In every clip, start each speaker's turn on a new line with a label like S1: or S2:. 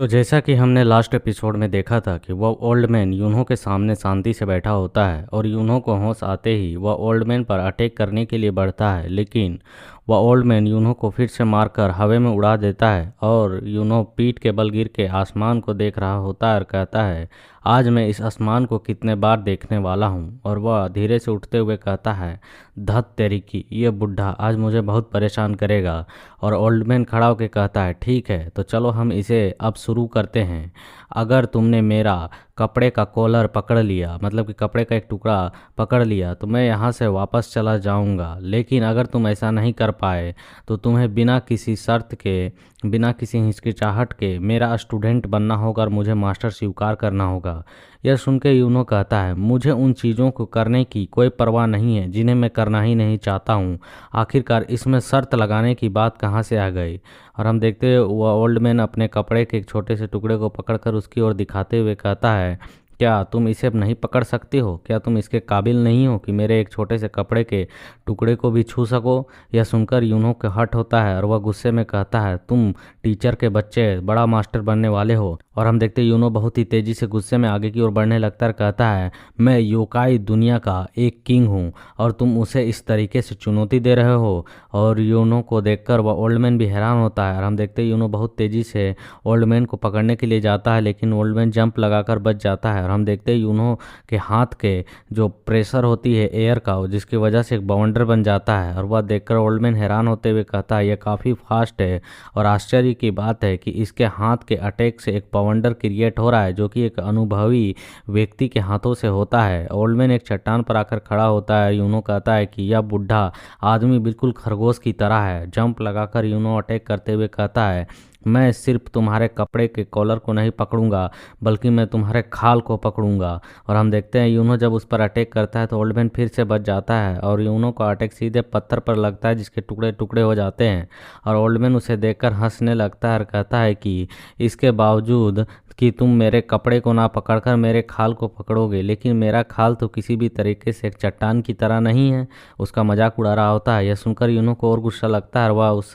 S1: तो जैसा कि हमने लास्ट एपिसोड में देखा था कि वह ओल्ड मैन यूनहो के सामने शांति से बैठा होता है और यूनहो को होश आते ही वह ओल्ड मैन पर अटैक करने के लिए बढ़ता है, लेकिन वह ओल्ड मैन यूनहो को फिर से मारकर हवा में उड़ा देता है और यूनहो पीठ के बल गिर के आसमान को देख रहा होता है और कहता है, आज मैं इस आसमान को कितने बार देखने वाला हूँ। और वह धीरे से उठते हुए कहता है, धत तेरी की, ये बुढ़ा आज मुझे बहुत परेशान करेगा। और ओल्ड मैन खड़ा होकर कहता है, ठीक है तो चलो हम इसे अब शुरू करते हैं। अगर तुमने मेरा कपड़े का कॉलर पकड़ लिया, मतलब कि कपड़े का एक टुकड़ा पकड़ लिया, तो मैं यहाँ से वापस चला जाऊँगा। लेकिन अगर तुम ऐसा नहीं कर पाए तो तुम्हें बिना किसी शर्त के, बिना किसी हिचकिचाहट के मेरा स्टूडेंट बनना होगा और मुझे मास्टर स्वीकार करना होगा। यह सुन के यूनो कहता है, मुझे उन चीज़ों को करने की कोई परवाह नहीं है जिन्हें मैं करना ही नहीं चाहता हूँ। आखिरकार इसमें शर्त लगाने की बात कहाँ से आ गई। और हम देखते हैं वह ओल्ड मैन अपने कपड़े के एक छोटे से टुकड़े को पकड़कर उसकी ओर दिखाते हुए कहता है, क्या तुम इसे अब नहीं पकड़ सकती हो? क्या तुम इसके काबिल नहीं हो कि मेरे एक छोटे से कपड़े के टुकड़े को भी छू सको? यह सुनकर यूनो के हट होता है और वह गुस्से में कहता है, तुम टीचर के बच्चे बड़ा मास्टर बनने वाले हो। और हम देखते हैं यूनो बहुत ही तेजी से गुस्से में आगे की ओर बढ़ने लगता है, कहता है, मैं योकाई दुनिया का एक किंग हूँ और तुम उसे इस तरीके से चुनौती दे रहे हो। और यूनो को देखकर वह ओल्ड मैन भी हैरान होता है और हम देखते हैं यूनो बहुत तेजी से ओल्ड मैन को पकड़ने के लिए जाता है, लेकिन ओल्ड मैन जंप लगाकर बच जाता है। और हम देखते हैं यूनो के हाथ के जो प्रेशर होती है एयर का, जिसकी वजह से एक बाउंडर बन जाता है। और वह देखकर ओल्ड मैन हैरान होते हुए कहता है, यह काफ़ी फास्ट है और आश्चर्य की बात है कि इसके हाथ के अटैक से एक बाउंडर क्रिएट हो रहा है जो कि एक अनुभवी व्यक्ति के हाथों से होता है। ओल्ड मैन एक चट्टान पर आकर खड़ा होता है। यूनो कहता है कि यह बुढ़ा आदमी बिल्कुल खरगोश की तरह है। जंप लगाकर यूनो अटैक करते हुए कहता है, मैं सिर्फ तुम्हारे कपड़े के कॉलर को नहीं पकड़ूंगा बल्कि मैं तुम्हारे खाल को पकड़ूंगा। और हम देखते हैं यूनो जब उस पर अटैक करता है तो ओल्ड मैन फिर से बच जाता है और यूनो का अटैक सीधे पत्थर पर लगता है जिसके टुकड़े टुकड़े हो जाते हैं। और ओल्ड मैन उसे देखकर हंसने लगता है और कहता है कि इसके बावजूद कि तुम मेरे कपड़े को ना पकड़कर मेरे खाल को पकड़ोगे, लेकिन मेरा खाल तो किसी भी तरीके से एक चट्टान की तरह नहीं है। उसका मजाक उड़ा रहा होता है। यह सुनकर यूनो को और गुस्सा लगता है और वह उस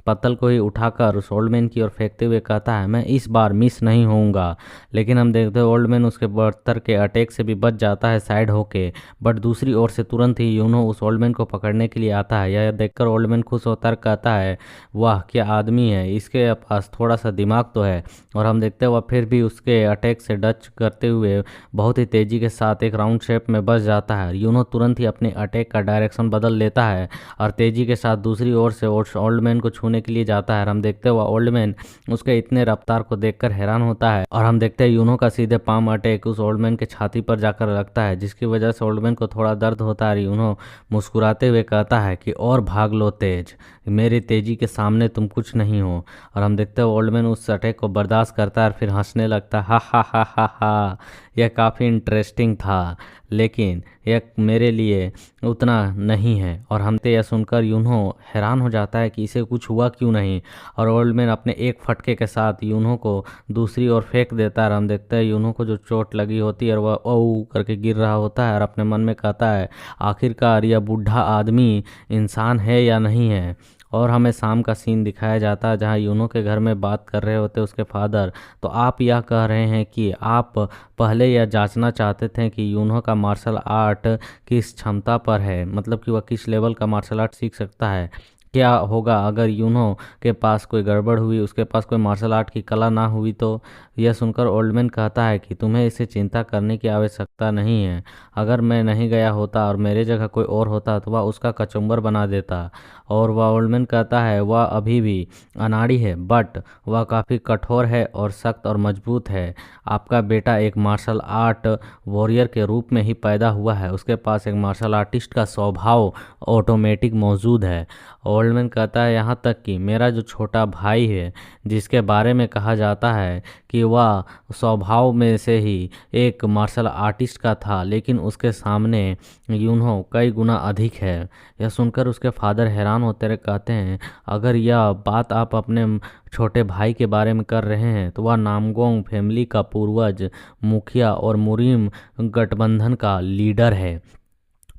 S1: पत्तल को ही उठाकर उस ओल्ड मैन की ओर फेंकते हुए कहता है, मैं इस बार मिस नहीं होऊंगा। लेकिन हम देखते हैं ओल्ड मैन उसके पत्थर के अटैक से भी बच जाता है साइड होके। बट दूसरी ओर से तुरंत ही यूनो उस ओल्ड मैन को पकड़ने के लिए आता है। यह देखकर ओल्ड मैन खुश होता है, कहता है, वाह क्या आदमी है, इसके पास थोड़ा सा दिमाग तो है। और हम देखते हैं वह फिर भी उसके अटैक से डच करते हुए बहुत ही तेजी के साथ एक राउंड शेप में बच जाता है। यूनो तुरंत ही अपने अटैक का डायरेक्शन बदल लेता है और तेजी के साथ दूसरी ओर से ओल्ड मैन को छूने के लिए जाता है। हम देखते हैं वह ओल्ड मैन उसके इतने रफ्तार को देखकर हैरान होता है और हम देखते हैं यूनो का सीधे पाम अटैक उस ओल्ड मैन के छाती पर जाकर लगता है, जिसकी वजह से ओल्ड मैन को थोड़ा दर्द होता है। यूनो मुस्कुराते हुए कहता है कि और भाग लो तेज, मेरी तेजी के सामने तुम कुछ नहीं हो। और हम देखते हैं ओल्ड मैन उस अटैक को बर्दाश्त करता है और फिर हंसने लगता है, हा हा हा हा हा, यह काफ़ी इंटरेस्टिंग था लेकिन यह मेरे लिए उतना नहीं है। और हमसे यह सुनकर यूनो हैरान हो जाता है कि इसे कुछ हुआ क्यों नहीं। और ओल्ड मैन अपने एक फटके के साथ यूनो को दूसरी ओर फेंक देता है और हम देखते हैं यूनो को जो चोट लगी होती है और वह ओ करके गिर रहा होता है और अपने मन में कहता है, आखिरकार यह बूढ़ा आदमी इंसान है या नहीं है। और हमें शाम का सीन दिखाया जाता है जहां यूनो के घर में बात कर रहे होते उसके फादर। तो आप यह कह रहे हैं कि आप पहले यह जांचना चाहते थे कि यूनो का मार्शल आर्ट किस क्षमता पर है, मतलब कि वह किस लेवल का मार्शल आर्ट सीख सकता है। क्या होगा अगर यूनो के पास कोई गड़बड़ हुई, उसके पास कोई मार्शल आर्ट की कला ना हुई तो? यह सुनकर ओल्ड मैन कहता है कि तुम्हें इसे चिंता करने की आवश्यकता नहीं है। अगर मैं नहीं गया होता और मेरे जगह कोई और होता तो वह उसका कचुम्बर बना देता। और वह ओल्ड मैन कहता है, वह अभी भी अनाड़ी है बट वह काफ़ी कठोर है और सख्त और मजबूत है। आपका बेटा एक मार्शल आर्ट वॉरियर के रूप में ही पैदा हुआ है, उसके पास एक मार्शल आर्टिस्ट का स्वभाव ऑटोमेटिक मौजूद है। ओल्ड मैन कहता है, यहाँ तक कि मेरा जो छोटा भाई है जिसके बारे में कहा जाता है कि वह स्वभाव में से ही एक मार्शल आर्टिस्ट का था, लेकिन उसके सामने यूनो कई गुना अधिक है। यह सुनकर उसके फादर हैरान होते रहे, कहते हैं, अगर यह बात आप अपने छोटे भाई के बारे में कर रहे हैं तो वह नामगोंग फैमिली का पूर्वज, मुखिया और मुरीम गठबंधन का लीडर है।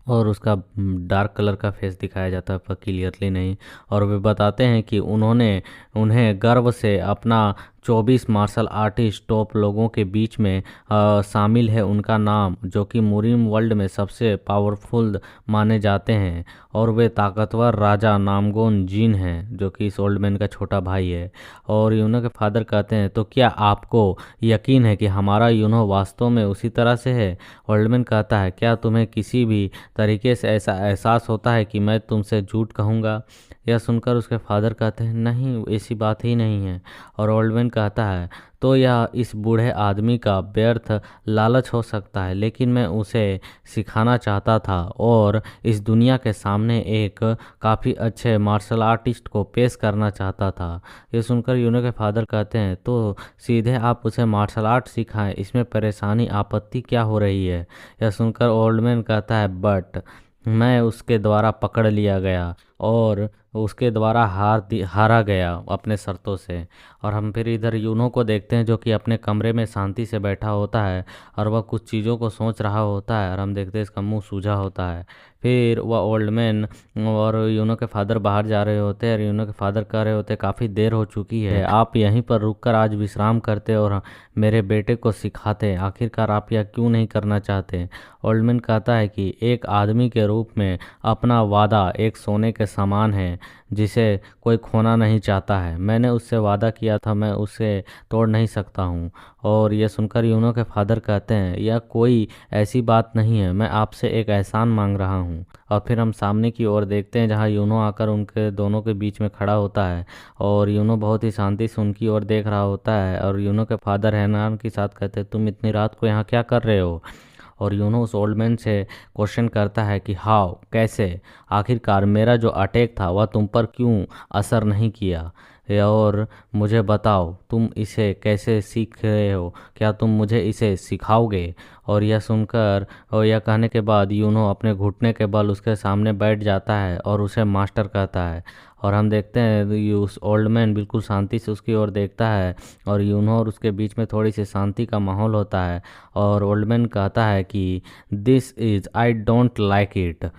S1: और उसका डार्क कलर का फेस दिखाया जाता है पर क्लियरली नहीं। और वे बताते हैं कि उन्हें गर्व से अपना 24 मार्शल आर्टिस्ट टॉप लोगों के बीच में शामिल है उनका नाम, जो कि मुरीम वर्ल्ड में सबसे पावरफुल माने जाते हैं। और वे ताकतवर राजा नामगोन जिन हैं, जो कि इस ओल्ड मैन का छोटा भाई है। और यूनो के फादर कहते हैं, तो क्या आपको यकीन है कि हमारा यूनो वास्तव में उसी तरह से है? ओल्ड मैन कहता है, क्या तुम्हें किसी भी तरीके से ऐसा एहसास होता है कि मैं तुमसे झूठ कहूँगा? यह सुनकर उसके फादर कहते हैं, नहीं, ऐसी बात ही नहीं है। और ओल्ड मैन कहता है, तो यह इस बूढ़े आदमी का व्यर्थ लालच हो सकता है, लेकिन मैं उसे सिखाना चाहता था और इस दुनिया के सामने एक काफ़ी अच्छे मार्शल आर्टिस्ट को पेश करना चाहता था। ये सुनकर यूनो के फादर कहते हैं, तो सीधे आप उसे मार्शल आर्ट सिखाएं, इसमें परेशानी आपत्ति क्या हो रही है? यह सुनकर ओल्ड मैन कहता है, बट मैं उसके द्वारा पकड़ लिया गया और उसके द्वारा हारा गया अपने शर्तों से। और हम फिर इधर यूनो को देखते हैं, जो कि अपने कमरे में शांति से बैठा होता है और वह कुछ चीज़ों को सोच रहा होता है। और हम देखते हैं इसका मुंह सूजा होता है। फिर वह ओल्ड मैन और यूनो के फादर बाहर जा रहे होते हैं और यूनो के फादर कह रहे होते, काफ़ी देर हो चुकी है, आप यहीं पर रुककर आज विश्राम करते और मेरे बेटे को सिखाते। आखिरकार आप यह क्यों नहीं करना चाहते? ओल्ड मैन कहता है कि एक आदमी के रूप में अपना वादा एक सोने के समान है जिसे कोई खोना नहीं चाहता है। मैंने उससे वादा किया था, मैं उसे तोड़ नहीं सकता हूँ। और यह सुनकर यूनो के फादर कहते हैं, यह कोई ऐसी बात नहीं है, मैं आपसे एक एहसान मांग रहा हूँ। और फिर हम सामने की ओर देखते हैं, जहाँ यूनो आकर उनके दोनों के बीच में खड़ा होता है और यूनो बहुत ही शांति से उनकी ओर देख रहा होता है। और यूनो के फादर हैरान के साथ कहते हैं, तुम इतनी रात को यहाँ क्या कर रहे हो? और यूनो उस ओल्ड मैन से क्वेश्चन करता है कि हाउ, कैसे? आखिरकार मेरा जो अटैक था वह तुम पर क्यों असर नहीं किया? और मुझे बताओ, तुम इसे कैसे सीख रहे हो? क्या तुम मुझे इसे सिखाओगे? और यह सुनकर और यह कहने के बाद यूनो अपने घुटने के बल उसके सामने बैठ जाता है और उसे मास्टर कहता है। और हम देखते हैं उस ओल्ड मैन बिल्कुल शांति से उसकी ओर देखता है और यूनो और उसके बीच में थोड़ी सी शांति का माहौल होता है। और ओल्ड मैन कहता है कि this is I don't like it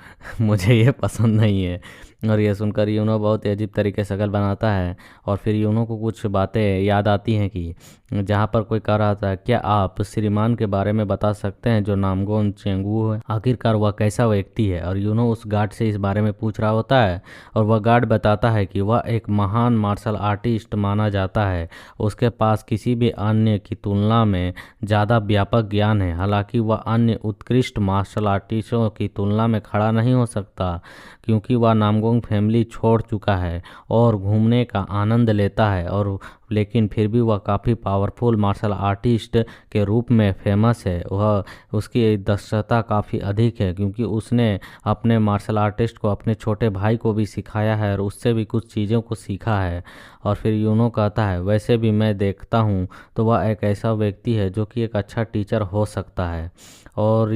S1: मुझे ये पसंद नहीं है। और यह सुनकर यूनो बहुत ही अजीब तरीके से शक्ल बनाता है। और फिर यूनो को कुछ बातें याद आती हैं कि जहाँ पर कोई कह रहा था, क्या आप श्रीमान के बारे में बता सकते हैं जो नामगोन चेंगू है? आखिरकार वह कैसा व्यक्ति है? और यूनो उस गार्ड से इस बारे में पूछ रहा होता है और वह गार्ड बताता है कि वह एक महान मार्शल आर्टिस्ट माना जाता है। उसके पास किसी भी अन्य की तुलना में ज़्यादा व्यापक ज्ञान है। हालांकि वह अन्य उत्कृष्ट मार्शल आर्टिस्टों की तुलना में खड़ा नहीं हो सकता, क्योंकि वह नामगोंग फैमिली छोड़ चुका है और घूमने का आनंद लेता है। और लेकिन फिर भी वह काफ़ी पावरफुल मार्शल आर्टिस्ट के रूप में फेमस है। वह उसकी दक्षता काफ़ी अधिक है, क्योंकि उसने अपने मार्शल आर्टिस्ट को अपने छोटे भाई को भी सिखाया है और उससे भी कुछ चीज़ों को सीखा है। और फिर यूनो कहता है, वैसे भी मैं देखता हूँ तो वह एक ऐसा व्यक्ति है जो कि एक अच्छा टीचर हो सकता है। और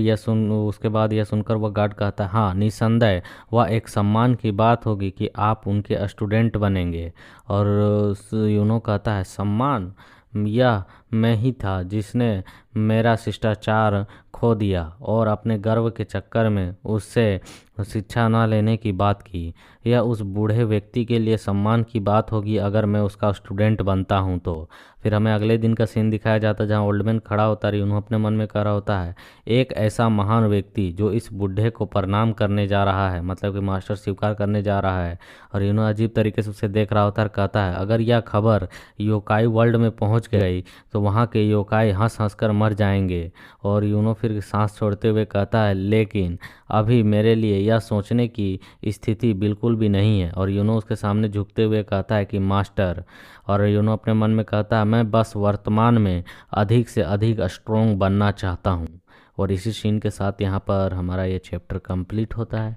S1: उसके बाद यह सुनकर वह गार्ड कहता है, हाँ निसंदेह वह एक सम्मान की बात होगी कि आप उनके स्टूडेंट बनेंगे। और यूनो कहता है, सम्मान? यह मैं ही था जिसने मेरा शिष्टाचार खो दिया और अपने गर्व के चक्कर में उससे शिक्षा न लेने की बात की। यह उस बूढ़े व्यक्ति के लिए सम्मान की बात होगी अगर मैं उसका स्टूडेंट बनता हूँ तो। फिर हमें अगले दिन का सीन दिखाया जाता है, जहाँ ओल्ड मैन खड़ा होता है। उन्होंने अपने मन में कह रहा होता है, एक ऐसा महान व्यक्ति जो इस बूढ़े को प्रणाम करने जा रहा है, मतलब कि मास्टर स्वीकार करने जा रहा है। और यूनो अजीब तरीके से उसे देख रहा होता है, कहता है, अगर यह खबर योकाई वर्ल्ड में पहुंच गई तो वहाँ के योकाई हंस हंस कर मर जाएंगे। और यूनो फिर सांस छोड़ते हुए कहता है, लेकिन अभी मेरे लिए यह सोचने की स्थिति बिल्कुल भी नहीं है। और यूनो उसके सामने झुकते हुए कहता है कि मास्टर। और यूनो अपने मन में कहता है, मैं बस वर्तमान में अधिक से अधिक स्ट्रोंग बनना चाहता हूँ। और इसी सीन के साथ यहाँ पर हमारा ये चैप्टर कंप्लीट होता है।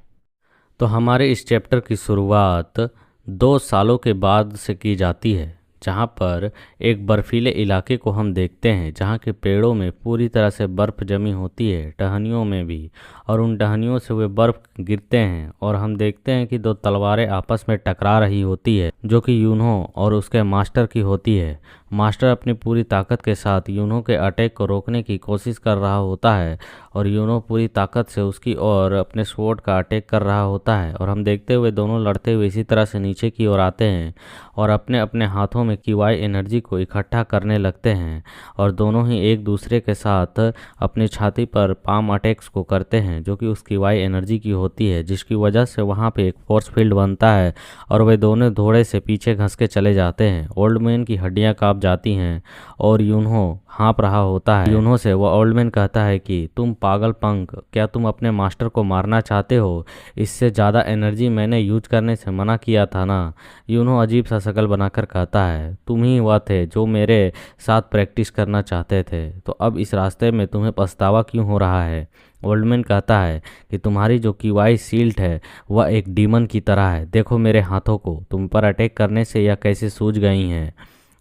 S1: तो हमारे इस चैप्टर की शुरुआत 2 सालों के बाद से की जाती है, जहाँ पर एक बर्फीले इलाके को हम देखते हैं, जहाँ के पेड़ों में पूरी तरह से बर्फ़ जमी होती है, टहनियों में भी। और उन टहनियों से वे बर्फ़ गिरते हैं और हम देखते हैं कि 2 तलवारें आपस में टकरा रही होती है, जो कि यूनो और उसके मास्टर की होती है। मास्टर अपनी पूरी ताकत के साथ यूनो के अटैक को रोकने की कोशिश कर रहा होता है और यूनो पूरी ताकत से उसकी ओर अपने स्वॉर्ड का अटैक कर रहा होता है और हम देखते हुए दोनों लड़ते हुए इसी तरह से नीचे की ओर आते हैं और अपने अपने हाथों में किवाई एनर्जी को इकट्ठा करने लगते हैं और दोनों ही एक दूसरे के साथ अपनी छाती पर पाम अटैक्स को करते हैं जो कि उस किवाई एनर्जी की होती है, जिसकी वजह से वहाँ पे एक फोर्स फील्ड बनता है और वे दोनों थोड़े से पीछे घस के चले जाते हैं। ओल्ड मैन की हड्डियां कांप जाती हैं और यूनहो हाँप रहा होता है। यूनहो से वह ओल्ड मैन कहता है कि तुम पागल पंक, क्या तुम अपने मास्टर को मारना चाहते हो? इससे ज़्यादा एनर्जी मैंने यूज करने से मना किया था ना। यूनहो अजीब सा शक्ल बनाकर कहता है, तुम ही वह थे जो मेरे साथ प्रैक्टिस करना चाहते थे, तो अब इस रास्ते में तुम्हें पछतावा क्यों हो रहा है? ओल्ड मैन कहता है कि तुम्हारी जो किवाई शील्ड है वह एक डीमन की तरह है, देखो मेरे हाथों को, तुम पर अटैक करने से यह कैसे सूज गई हैं।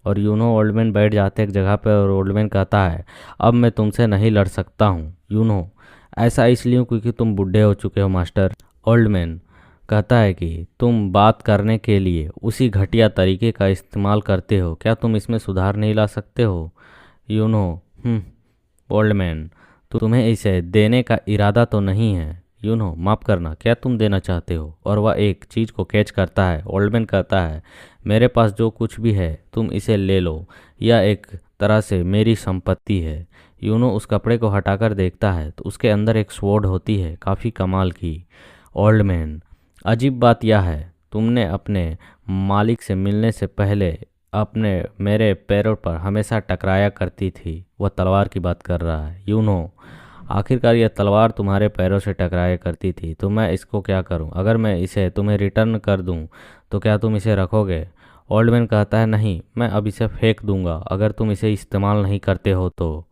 S1: और यूनो ओल्ड मैन बैठ जाते एक जगह पर और ओल्ड मैन कहता है, अब मैं तुमसे नहीं लड़ सकता हूँ यूनो, ऐसा इसलिए क्योंकि तुम बूढ़े हो चुके हो मास्टर। ओल्ड मैन कहता है कि तुम बात करने के लिए उसी घटिया तरीके का इस्तेमाल करते हो, क्या तुम इसमें सुधार नहीं ला सकते हो? यूनो ओल्ड मैन, तो तुम्हें इसे देने का इरादा तो नहीं है? यूनो माफ़ करना, क्या तुम देना चाहते हो? और वह एक चीज़ को कैच करता है। ओल्ड मैन कहता है, मेरे पास जो कुछ भी है तुम इसे ले लो, यह एक तरह से मेरी संपत्ति है। यूनो उस कपड़े को हटाकर देखता है तो उसके अंदर एक स्वॉर्ड होती है, काफ़ी कमाल की। ओल्ड मैन, अजीब बात यह है, तुमने अपने मालिक से मिलने से पहले अपने मेरे पैरों पर हमेशा टकराया करती थी। वह तलवार की बात कर रहा है। यूनो, आखिरकार यह तलवार तुम्हारे पैरों से टकराया करती थी, तो मैं इसको क्या करूं? अगर मैं इसे तुम्हें रिटर्न कर दूं तो क्या तुम इसे रखोगे? ओल्ड मैन कहता है, नहीं, मैं अब इसे फेंक दूंगा अगर तुम इसे इस्तेमाल नहीं करते हो तो।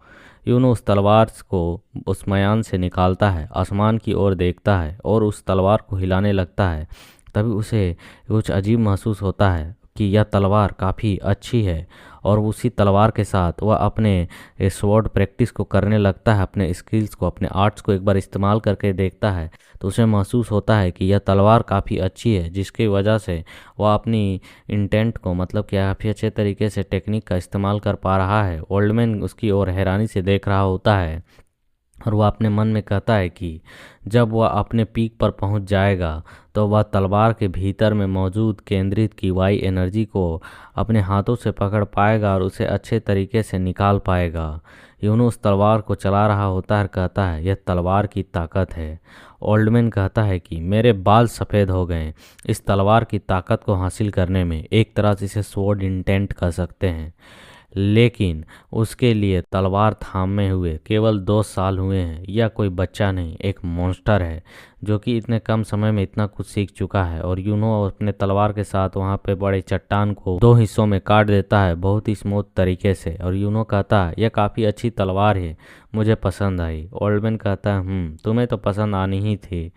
S1: यूनो उस तलवार को उस मयान से निकालता है, आसमान की ओर देखता है और उस तलवार को हिलाने लगता है। तभी उसे कुछ अजीब महसूस होता है कि यह तलवार काफ़ी अच्छी है और उसी तलवार के साथ वह अपने स्वॉर्ड प्रैक्टिस को करने लगता है, अपने स्किल्स को, अपने आर्ट्स को एक बार इस्तेमाल करके देखता है तो उसे महसूस होता है कि यह तलवार काफ़ी अच्छी है, जिसकी वजह से वह अपनी इंटेंट को, मतलब कि काफ़ी अच्छे तरीके से टेक्निक का इस्तेमाल कर पा रहा है। ओल्ड मैन उसकी ओर हैरानी से देख रहा होता है और वह अपने मन में कहता है कि जब वह अपने पीक पर पहुंच जाएगा तो वह तलवार के भीतर में मौजूद केंद्रित की वाई एनर्जी को अपने हाथों से पकड़ पाएगा और उसे अच्छे तरीके से निकाल पाएगा। यूनो उस तलवार को चला रहा होता है और कहता है, यह तलवार की ताकत है। ओल्ड मैन कहता है कि मेरे बाल सफ़ेद हो गए इस तलवार की ताकत को हासिल करने में, एक तरह से इसे स्वॉर्ड इंटेंट कह सकते हैं, लेकिन उसके लिए तलवार थामे हुए केवल 2 साल हुए हैं। यह कोई बच्चा नहीं, एक मॉन्स्टर है जो कि इतने कम समय में इतना कुछ सीख चुका है। और यूनो अपने तलवार के साथ वहाँ पे बड़े चट्टान को 2 हिस्सों में काट देता है बहुत ही स्मूथ तरीके से। और यूनो कहता है, यह काफ़ी अच्छी तलवार है, मुझे पसंद आई। ओल्ड मैन कहता है, तुम्हें तो पसंद आनी ही थी।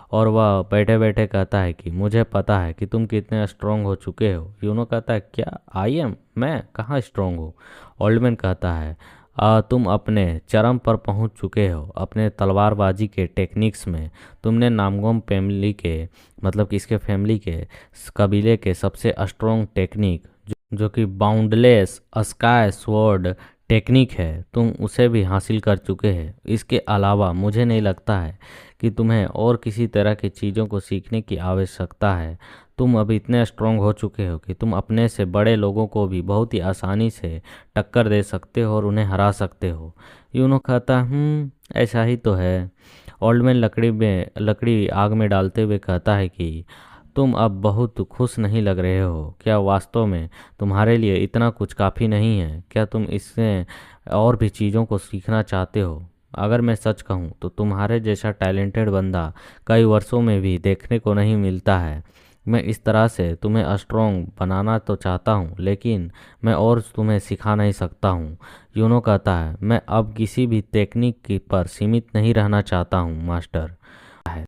S1: और वह बैठे बैठे कहता है कि मुझे पता है कि तुम कितने स्ट्रांग हो चुके हो। यूनो कहता है, क्या आई एम? मैं कहाँ स्ट्रांग हूँ? ओल्ड मैन कहता है, तुम अपने चरम पर पहुंच चुके हो अपने तलवारबाजी के टेक्निक्स में। तुमने नामगोम फैमिली के, मतलब कि इसके फैमिली के कबीले के सबसे स्ट्रॉन्ग टेक्निक जो कि बाउंडलेस स्काई स्वॉर्ड टेक्निक है, तुम उसे भी हासिल कर चुके हैं। इसके अलावा मुझे नहीं लगता है कि तुम्हें और किसी तरह की चीज़ों को सीखने की आवश्यकता है। तुम अभी इतने स्ट्रांग हो चुके हो कि तुम अपने से बड़े लोगों को भी बहुत ही आसानी से टक्कर दे सकते हो और उन्हें हरा सकते हो। यूनो कहता, ऐसा ही तो है। ओल्ड मैन लकड़ी आग में डालते हुए कहता है कि तुम अब बहुत खुश नहीं लग रहे हो। क्या वास्तव में तुम्हारे लिए इतना कुछ काफ़ी नहीं है? क्या तुम इससे और भी चीज़ों को सीखना चाहते हो? अगर मैं सच कहूँ तो तुम्हारे जैसा टैलेंटेड बंदा कई वर्षों में भी देखने को नहीं मिलता है। मैं इस तरह से तुम्हें स्ट्रॉन्ग बनाना तो चाहता हूँ, लेकिन मैं और तुम्हें सिखा नहीं सकता हूँ। यूनो कहता है, मैं अब किसी भी टेक्निक पर सीमित नहीं रहना चाहता हूँ मास्टर।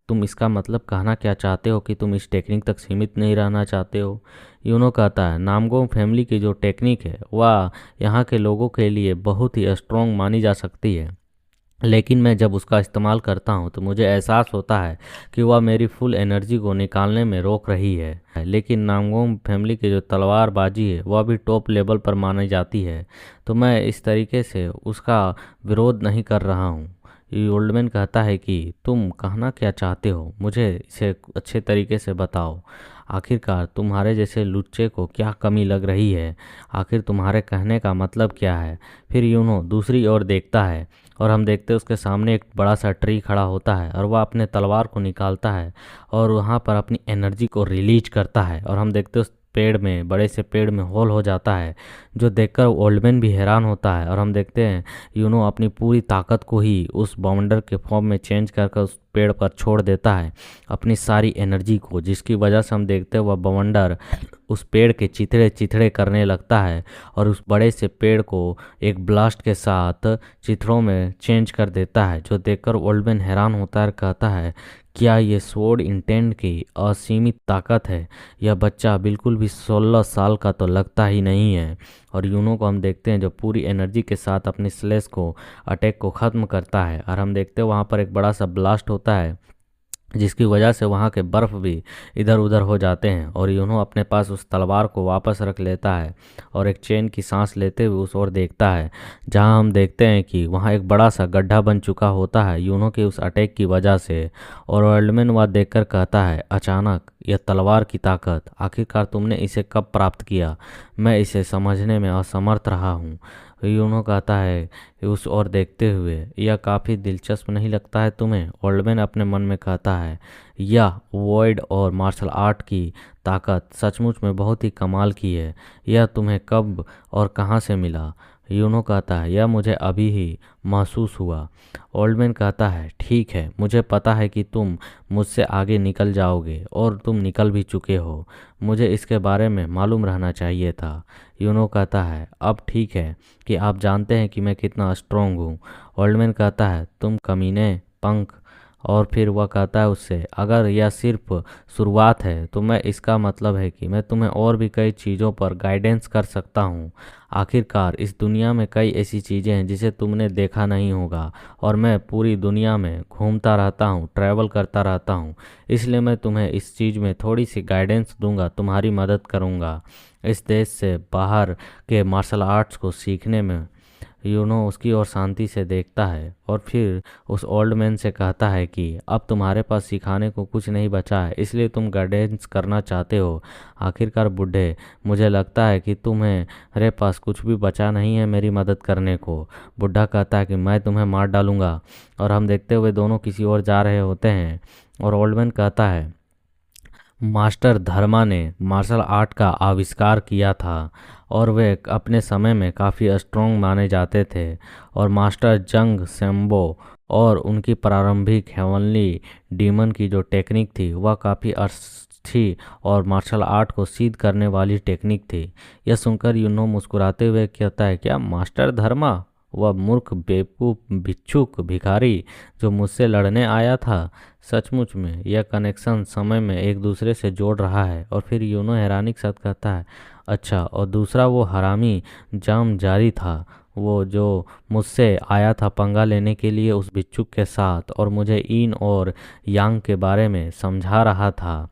S1: तुम इसका मतलब कहना क्या चाहते हो कि तुम इस टेक्निक तक सीमित नहीं रहना चाहते हो? यूनो कहता है, नामगोम फैमिली की जो टेक्निक है वह यहाँ के लोगों के लिए बहुत ही स्ट्रॉन्ग मानी जा सकती है, लेकिन मैं जब उसका इस्तेमाल करता हूँ तो मुझे एहसास होता है कि वह मेरी फुल एनर्जी को निकालने में रोक रही है। लेकिन नामगोंग फैमिली की जो तलवारबाजी है वह भी टॉप लेवल पर मानी जाती है, तो मैं इस तरीके से उसका विरोध नहीं कर रहा हूँ। ये ओल्डमैन कहता है कि तुम कहना क्या चाहते हो, मुझे इसे अच्छे तरीके से बताओ। आखिरकार तुम्हारे जैसे लुच्चे को क्या कमी लग रही है? आखिर तुम्हारे कहने का मतलब क्या है? फिर यूनो दूसरी ओर देखता है और हम देखते हैं उसके सामने एक बड़ा सा ट्री खड़ा होता है और वह अपने तलवार को निकालता है और वहाँ पर अपनी एनर्जी को रिलीज करता है और हम देखते हैं उस पेड़ में, बड़े से पेड़ में होल हो जाता है, जो देखकर ओल्डमैन भी हैरान होता है। और हम देखते हैं यूनो अपनी पूरी ताकत को ही उस बाउंडर के फॉर्म में चेंज कर उस पेड़ पर छोड़ देता है, अपनी सारी एनर्जी को, जिसकी वजह से हम देखते हैं वह बवंडर उस पेड़ के चिथड़े चिथड़े करने लगता है और उस बड़े से पेड़ को एक ब्लास्ट के साथ चिथड़ों में चेंज कर देता है, जो देखकर ओल्डमैन हैरान होता है और कहता है, क्या ये स्वॉर्ड इंटेंट की असीमित ताकत है? यह बच्चा बिल्कुल भी 16 साल का तो लगता ही नहीं है। और यूनो को हम देखते हैं जो पूरी एनर्जी के साथ अपनी स्लेश को अटैक को ख़त्म करता है और हम देखते हैं वहाँ पर एक बड़ा सा ब्लास्ट होता है, जिसकी वजह से वहाँ के बर्फ़ भी इधर उधर हो जाते हैं और यूनो अपने पास उस तलवार को वापस रख लेता है और एक चैन की सांस लेते हुए उस ओर देखता है, जहाँ हम देखते हैं कि वहाँ एक बड़ा सा गड्ढा बन चुका होता है यूनो के उस अटैक की वजह से। और वर्ल्डमैन वह देखकर कहता है, अचानक यह तलवार की ताकत, आखिरकार तुमने इसे कब प्राप्त किया? मैं इसे समझने में असमर्थ रहा हूँ। यूनो कहता है उस ओर देखते हुए, यह काफ़ी दिलचस्प नहीं लगता है तुम्हें? ओल्डमैन अपने मन में कहता है, यह वॉइड और मार्शल आर्ट की ताकत सचमुच में बहुत ही कमाल की है। यह तुम्हें कब और कहाँ से मिला? यूनो कहता है, यह मुझे अभी ही महसूस हुआ। ओल्डमैन कहता है, ठीक है, मुझे पता है कि तुम मुझसे आगे निकल जाओगे और तुम निकल भी चुके हो। मुझे इसके बारे में मालूम रहना चाहिए था। यूनो कहता है, अब ठीक है कि आप जानते हैं कि मैं कितना स्ट्रांग हूँ। ओल्डमैन कहता है, तुम कमीने पंख। और फिर वह कहता है उससे, अगर यह सिर्फ शुरुआत है तो मैं इसका मतलब है कि मैं तुम्हें और भी कई चीज़ों पर गाइडेंस कर सकता हूँ। आखिरकार इस दुनिया में कई ऐसी चीज़ें हैं जिसे तुमने देखा नहीं होगा और मैं पूरी दुनिया में घूमता रहता हूँ, ट्रैवल करता रहता हूँ, इसलिए मैं तुम्हें इस चीज़ में थोड़ी सी गाइडेंस दूंगा, तुम्हारी मदद करूँगा इस देश से बाहर के मार्शल आर्ट्स को सीखने में। यूनो उसकी ओर शांति से देखता है और फिर उस ओल्ड मैन से कहता है कि अब तुम्हारे पास सिखाने को कुछ नहीं बचा है, इसलिए तुम गाइडेंस करना चाहते हो। आखिरकार बूढ़े, मुझे लगता है कि तुम्हारे पास कुछ भी बचा नहीं है मेरी मदद करने को। बुढ़ा कहता है कि मैं तुम्हें मार डालूंगा। और हम देखते हुए दोनों किसी और जा रहे होते हैं और ओल्ड मैन कहता है, मास्टर धर्मा ने मार्शल आर्ट का आविष्कार किया था और वे अपने समय में काफ़ी स्ट्रॉन्ग माने जाते थे। और मास्टर जंग सेम्बो और उनकी प्रारंभिक हेवनली डीमन की जो टेक्निक थी वह काफ़ी अच्छी और मार्शल आर्ट को सिद्ध करने वाली टेक्निक थी। यह सुनकर यूनो मुस्कुराते हुए कहता है, क्या मास्टर धर्मा, वह मूर्ख बेवकूफ़ भिक्षुक भिखारी जो मुझसे लड़ने आया था? सचमुच में यह कनेक्शन समय में एक दूसरे से जोड़ रहा है। और फिर यूनो हैरानी के साथ कहता है, अच्छा, और दूसरा वो हरामी जाम जारी था, वो जो मुझसे आया था पंगा लेने के लिए उस भिक्षुक के साथ और मुझे इन और यांग के बारे में समझा रहा था।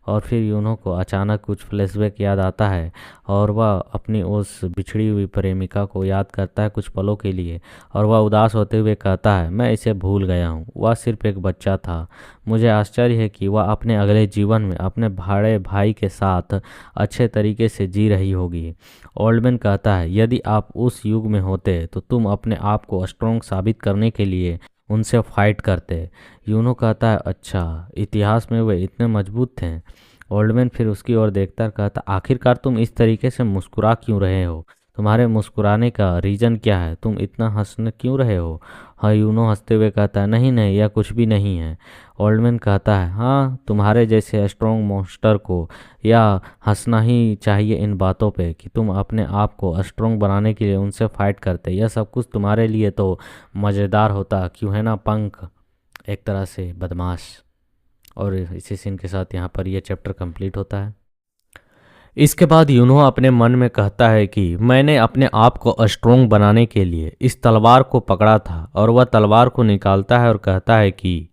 S1: और फिर यूनो को अचानक कुछ फ्लैशबैक याद आता है और वह अपनी उस बिछड़ी हुई प्रेमिका को याद करता है कुछ पलों के लिए और वह उदास होते हुए कहता है, मैं इसे भूल गया हूँ, वह सिर्फ एक बच्चा था। मुझे आश्चर्य है कि वह अपने अगले जीवन में अपने बड़े भाई के साथ अच्छे तरीके से जी रही होगी। ओल्डमैन कहता है, यदि आप उस युग में होते तो तुम अपने आप को स्ट्रॉन्ग साबित करने के लिए उनसे फाइट करते। यूनो कहता है, अच्छा, इतिहास में वे इतने मजबूत थे? ओल्डमैन फिर उसकी ओर देखता है, कहता, आखिरकार तुम इस तरीके से मुस्कुरा क्यों रहे हो? तुम्हारे मुस्कुराने का रीज़न क्या है? तुम इतना हंसने क्यों रहे हो? हाँ, यूनो हंसते हुए कहता है, नहीं नहीं, यह कुछ भी नहीं है। ओल्डमैन कहता है, हाँ, तुम्हारे जैसे स्ट्रॉन्ग मॉन्स्टर को या हंसना ही चाहिए इन बातों पे कि तुम अपने आप को स्ट्रॉन्ग बनाने के लिए उनसे फाइट करते। यह सब कुछ तुम्हारे लिए तो मज़ेदार होता, क्यों है ना पंख, एक तरह से बदमाश। और इसी सीन के साथ यहाँ पर यह चैप्टर कंप्लीट होता है। इसके बाद यूनो अपने मन में कहता है कि मैंने अपने आप को स्ट्रोंग बनाने के लिए इस तलवार को पकड़ा था, और वह तलवार को निकालता है और कहता है कि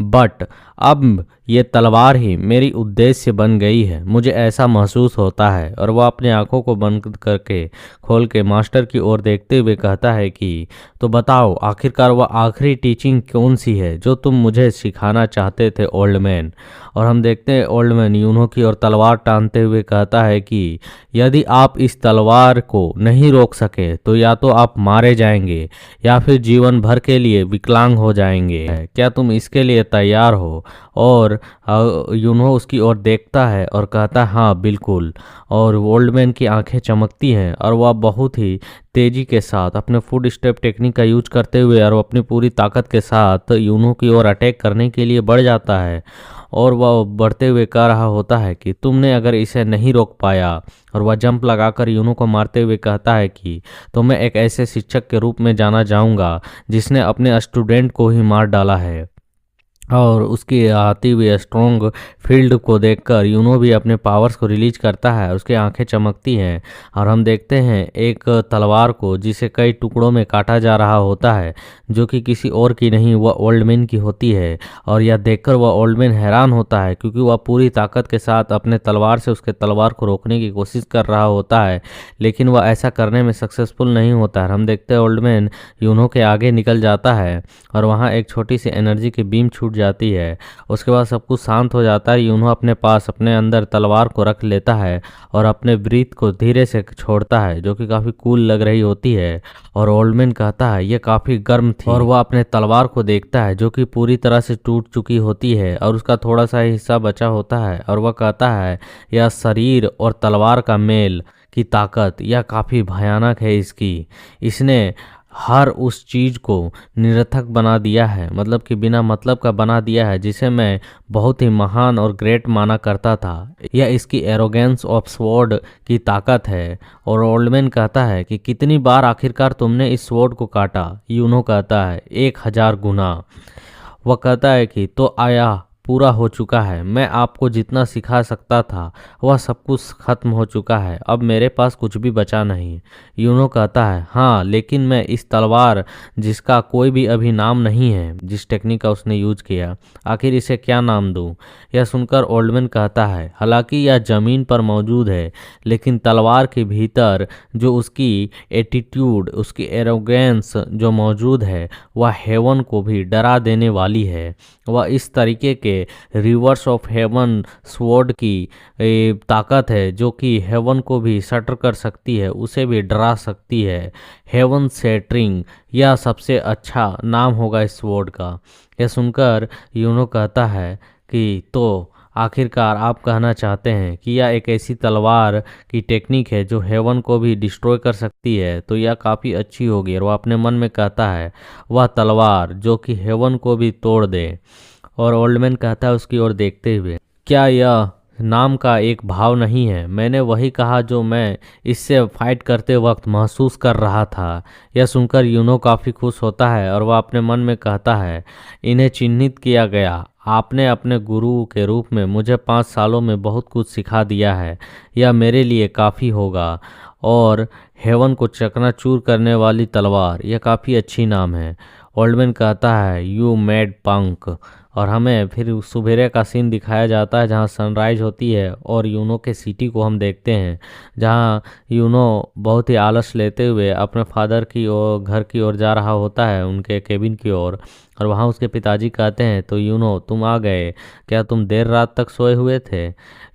S1: बट अब ये तलवार ही मेरी उद्देश्य बन गई है, मुझे ऐसा महसूस होता है। और वह अपनी आंखों को बंद करके खोल के मास्टर की ओर देखते हुए कहता है कि तो बताओ आखिरकार वह आखिरी टीचिंग कौन सी है जो तुम मुझे सिखाना चाहते थे ओल्ड मैन। और हम देखते हैं ओल्ड मैन यूनो की ओर तलवार टानते हुए कहता है कि यदि आप इस तलवार को नहीं रोक सके तो या तो आप मारे जाएंगे या फिर जीवन भर के लिए विकलांग हो जाएंगे। क्या तुम इसके लिए तैयार हो? और यूनो उसकी ओर देखता है और कहता है हाँ बिल्कुल। और ओल्ड मैन की आंखें चमकती हैं और वह बहुत ही तेजी के साथ अपने फुट स्टेप टेक्निक का यूज करते हुए और अपनी पूरी ताकत के साथ यूनो की ओर अटैक करने के लिए बढ़ जाता है। और वह बढ़ते हुए कह रहा होता है कि तुमने अगर इसे नहीं रोक पाया, और वह जंप लगाकर यूनो को मारते हुए कहता है कि तो मैं एक ऐसे शिक्षक के रूप में जाना जाऊंगा जिसने अपने स्टूडेंट को ही मार डाला है। और उसकी आती हुई स्ट्रॉन्ग फील्ड को देखकर यूनो भी अपने पावर्स को रिलीज करता है, उसकी आंखें चमकती हैं और हम देखते हैं एक तलवार को जिसे कई टुकड़ों में काटा जा रहा होता है, जो कि किसी और की नहीं वह ओल्ड मैन की होती है। और यह देखकर वह ओल्ड मैन हैरान होता है क्योंकि वह पूरी ताकत के साथ अपने तलवार से उसके तलवार को रोकने की कोशिश कर रहा होता है, लेकिन वह ऐसा करने में सक्सेसफुल नहीं होता है। हम देखते हैं ओल्ड मैन यूनो के आगे निकल जाता है और वहाँ एक छोटी सी एनर्जी की बीम छूट जाती है। उसके बाद सब कुछ शांत हो जाता है। यूनो अपने पास अपने अंदर तलवार को रख लेता है और अपने ब्रीथ को धीरे से छोड़ता है, जो कि काफ़ी कूल लग रही होती है। और ओल्ड मैन कहता है ये काफ़ी गर्म थी। और वह अपने तलवार को देखता है जो कि पूरी तरह से टूट चुकी होती है और उसका थोड़ा सा हिस्सा बचा होता है। और वह कहता है यह शरीर और तलवार का मेल की ताकत यह काफ़ी भयानक है। इसने हर उस चीज़ को निरर्थक बना दिया है, मतलब कि बिना मतलब का बना दिया है, जिसे मैं बहुत ही महान और ग्रेट माना करता था। यह इसकी एरोगेंस ऑफ स्वॉर्ड की ताकत है। और ओल्ड मैन कहता है कि कितनी बार आखिरकार तुमने इस स्वॉर्ड को काटा? यूनो कहता है 1000 गुना। वह कहता है कि तो आया पूरा हो चुका है, मैं आपको जितना सिखा सकता था वह सब कुछ खत्म हो चुका है, अब मेरे पास कुछ भी बचा नहीं। यूनो कहता है हाँ, लेकिन मैं इस तलवार जिसका कोई भी अभी नाम नहीं है, जिस टेक्निक का उसने यूज किया, आखिर इसे क्या नाम दूं? यह सुनकर ओल्ड मैन कहता है हालांकि यह जमीन पर मौजूद है, लेकिन तलवार के भीतर जो उसकी एटीट्यूड, उसकी एरोगेंस जो मौजूद है वह हेवन को भी डरा देने वाली है। वह इस तरीके के रिवर्स ऑफ हेवन स्वॉर्ड की ताकत है जो कि हेवन को भी शटर कर सकती है, उसे भी डरा सकती है। हेवन सेटरिंग यह सबसे अच्छा नाम होगा इस स्वॉर्ड का। यह सुनकर यूनो कहता है कि तो आखिरकार आप कहना चाहते हैं कि यह एक ऐसी तलवार की टेक्निक है जो हेवन को भी डिस्ट्रॉय कर सकती है, तो यह काफ़ी अच्छी होगी। और वह अपने मन में कहता है वह तलवार जो कि हेवन को भी तोड़ दे। और ओल्ड मैन कहता है उसकी ओर देखते हुए क्या यह नाम का एक भाव नहीं है? मैंने वही कहा जो मैं इससे फाइट करते वक्त महसूस कर रहा था। यह सुनकर यूनो काफ़ी खुश होता है और वह अपने मन में कहता है इन्हें चिन्हित किया गया, आपने अपने गुरु के रूप में मुझे 5 सालों में बहुत कुछ सिखा दिया है, यह मेरे लिए काफ़ी होगा। और हेवन को चकनाचूर करने वाली तलवार यह काफ़ी अच्छी नाम है। ओल्ड मैन कहता है यू मैड पंक। और हमें फिर सुबेरे का सीन दिखाया जाता है जहाँ सनराइज होती है और यूनो के सिटी को हम देखते हैं, जहाँ यूनो बहुत ही आलस लेते हुए अपने फादर की ओर घर की ओर जा रहा होता है, उनके केबिन की ओर। और वहाँ उसके पिताजी कहते हैं तो यूनो तुम आ गए, क्या तुम देर रात तक सोए हुए थे?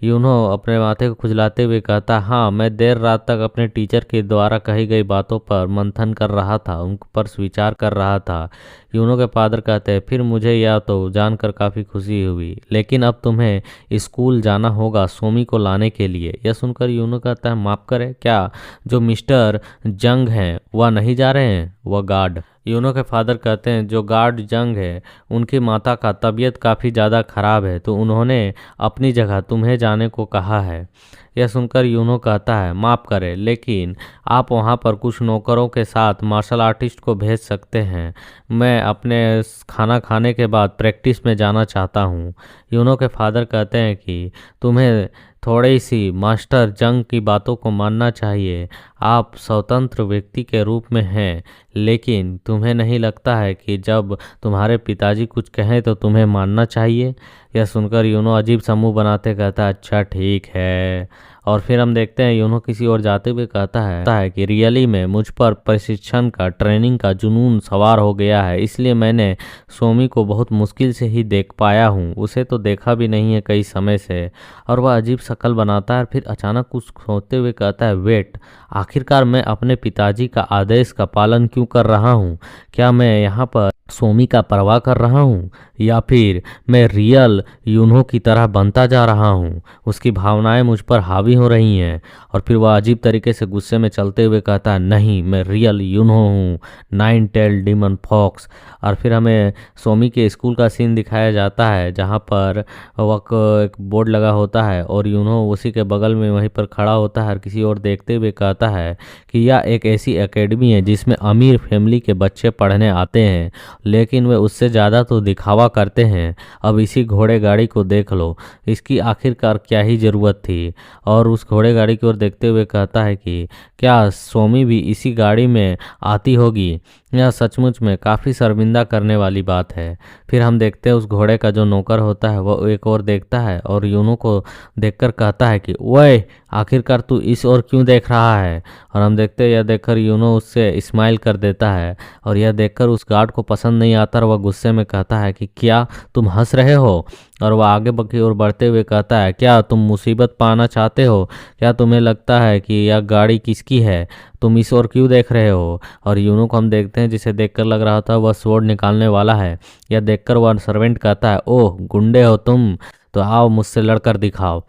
S1: यूनो अपने माथे को खुजलाते हुए कहता हाँ, मैं देर रात तक अपने टीचर के द्वारा कही गई बातों पर मंथन कर रहा था, उन पर विचार कर रहा था। यूनो के फादर कहते हैं फिर मुझे यह तो जानकर काफ़ी खुशी हुई, लेकिन अब तुम्हें स्कूल जाना होगा सोमी को लाने के लिए। यह सुनकर यूनो कहता है माफ़ करें, क्या जो मिस्टर जंग हैं वह नहीं जा रहे हैं? वह गार्ड। यूनो के फादर कहते हैं जो गार्ड जंग है उनकी माता का तबीयत काफ़ी ज़्यादा ख़राब है, तो उन्होंने अपनी जगह तुम्हें जाने को कहा है। यह सुनकर यूनो कहता है, माफ़ करें, लेकिन आप वहाँ पर कुछ नौकरों के साथ मार्शल आर्टिस्ट को भेज सकते हैं। मैं अपने खाना खाने के बाद प्रैक्टिस में जाना चाहता हूँ। यूनो के फादर कहते हैं कि तुम्हें थोड़ी सी मास्टर जंग की बातों को मानना चाहिए। आप स्वतंत्र व्यक्ति के रूप में हैं, लेकिन तुम्हें नहीं लगता है कि जब तुम्हारे पिताजी कुछ कहें तो तुम्हें मानना चाहिए? यह सुनकर यूनो अजीब सा मुंह बनाते कहता है, अच्छा ठीक है। और फिर हम देखते हैं यूनो किसी और जाते हुए कहता है कि रियली में मुझ पर प्रशिक्षण का, ट्रेनिंग का जुनून सवार हो गया है, इसलिए मैंने सोमी को बहुत मुश्किल से ही देख पाया हूँ। उसे तो देखा भी नहीं है कई समय से। और वह अजीब शक्ल बनाता है, फिर अचानक कुछ सोचते हुए कहता है, वेट, आखिरकार मैं अपने पिताजी का आदेश का पालन क्यों कर रहा हूँ? क्या मैं यहाँ पर सोमी का परवाह कर रहा हूँ, या फिर मैं रियल यूनो की तरह बनता जा रहा हूँ? उसकी भावनाएं मुझ पर हावी हो रही हैं। और फिर वह अजीब तरीके से गुस्से में चलते हुए कहता है, नहीं, मैं रियल यूनो हूँ, नाइन टेल डीमन फॉक्स। और फिर हमें सोमी के स्कूल का सीन दिखाया जाता है, जहाँ पर एक बोर्ड लगा होता है और यूनो उसी के बगल में वहीं पर खड़ा होता है और किसी और देखते हुए कहता है कि यह एक ऐसी एकेडमी है जिसमें अमीर फैमिली के बच्चे पढ़ने आते हैं, लेकिन वे उससे ज़्यादा तो दिखावा करते हैं। अब इसी घोड़े गाड़ी को देख लो, इसकी आखिरकार क्या ही ज़रूरत थी? और उस घोड़े गाड़ी की ओर देखते हुए कहता है कि क्या सोमी भी इसी गाड़ी में आती होगी? यह सचमुच में काफ़ी शर्मिंदा करने वाली बात है। फिर हम देखते हैं उस घोड़े का जो नौकर होता है वह एक और देखता है और यूनो को देखकर कहता है कि ओए, आखिरकार तू इस ओर क्यों देख रहा है? और हम देखते हैं यह देखकर यूनो उससे स्माइल कर देता है और यह देखकर उस गार्ड को पसंद नहीं आता और वह गुस्से में कहता है कि क्या तुम हंस रहे हो? और वह आगे की ओर बढ़ते हुए कहता है, क्या तुम मुसीबत पाना चाहते हो? क्या तुम्हें लगता है कि यह गाड़ी किसकी है? तुम इस ओर क्यों देख रहे हो? और यूनो को हम देखते हैं जिसे देखकर लग रहा था वह स्वॉर्ड निकालने वाला है। यह देखकर वह सर्वेंट कहता है, ओह गुंडे हो तुम, तो आओ मुझसे लड़कर दिखाओ।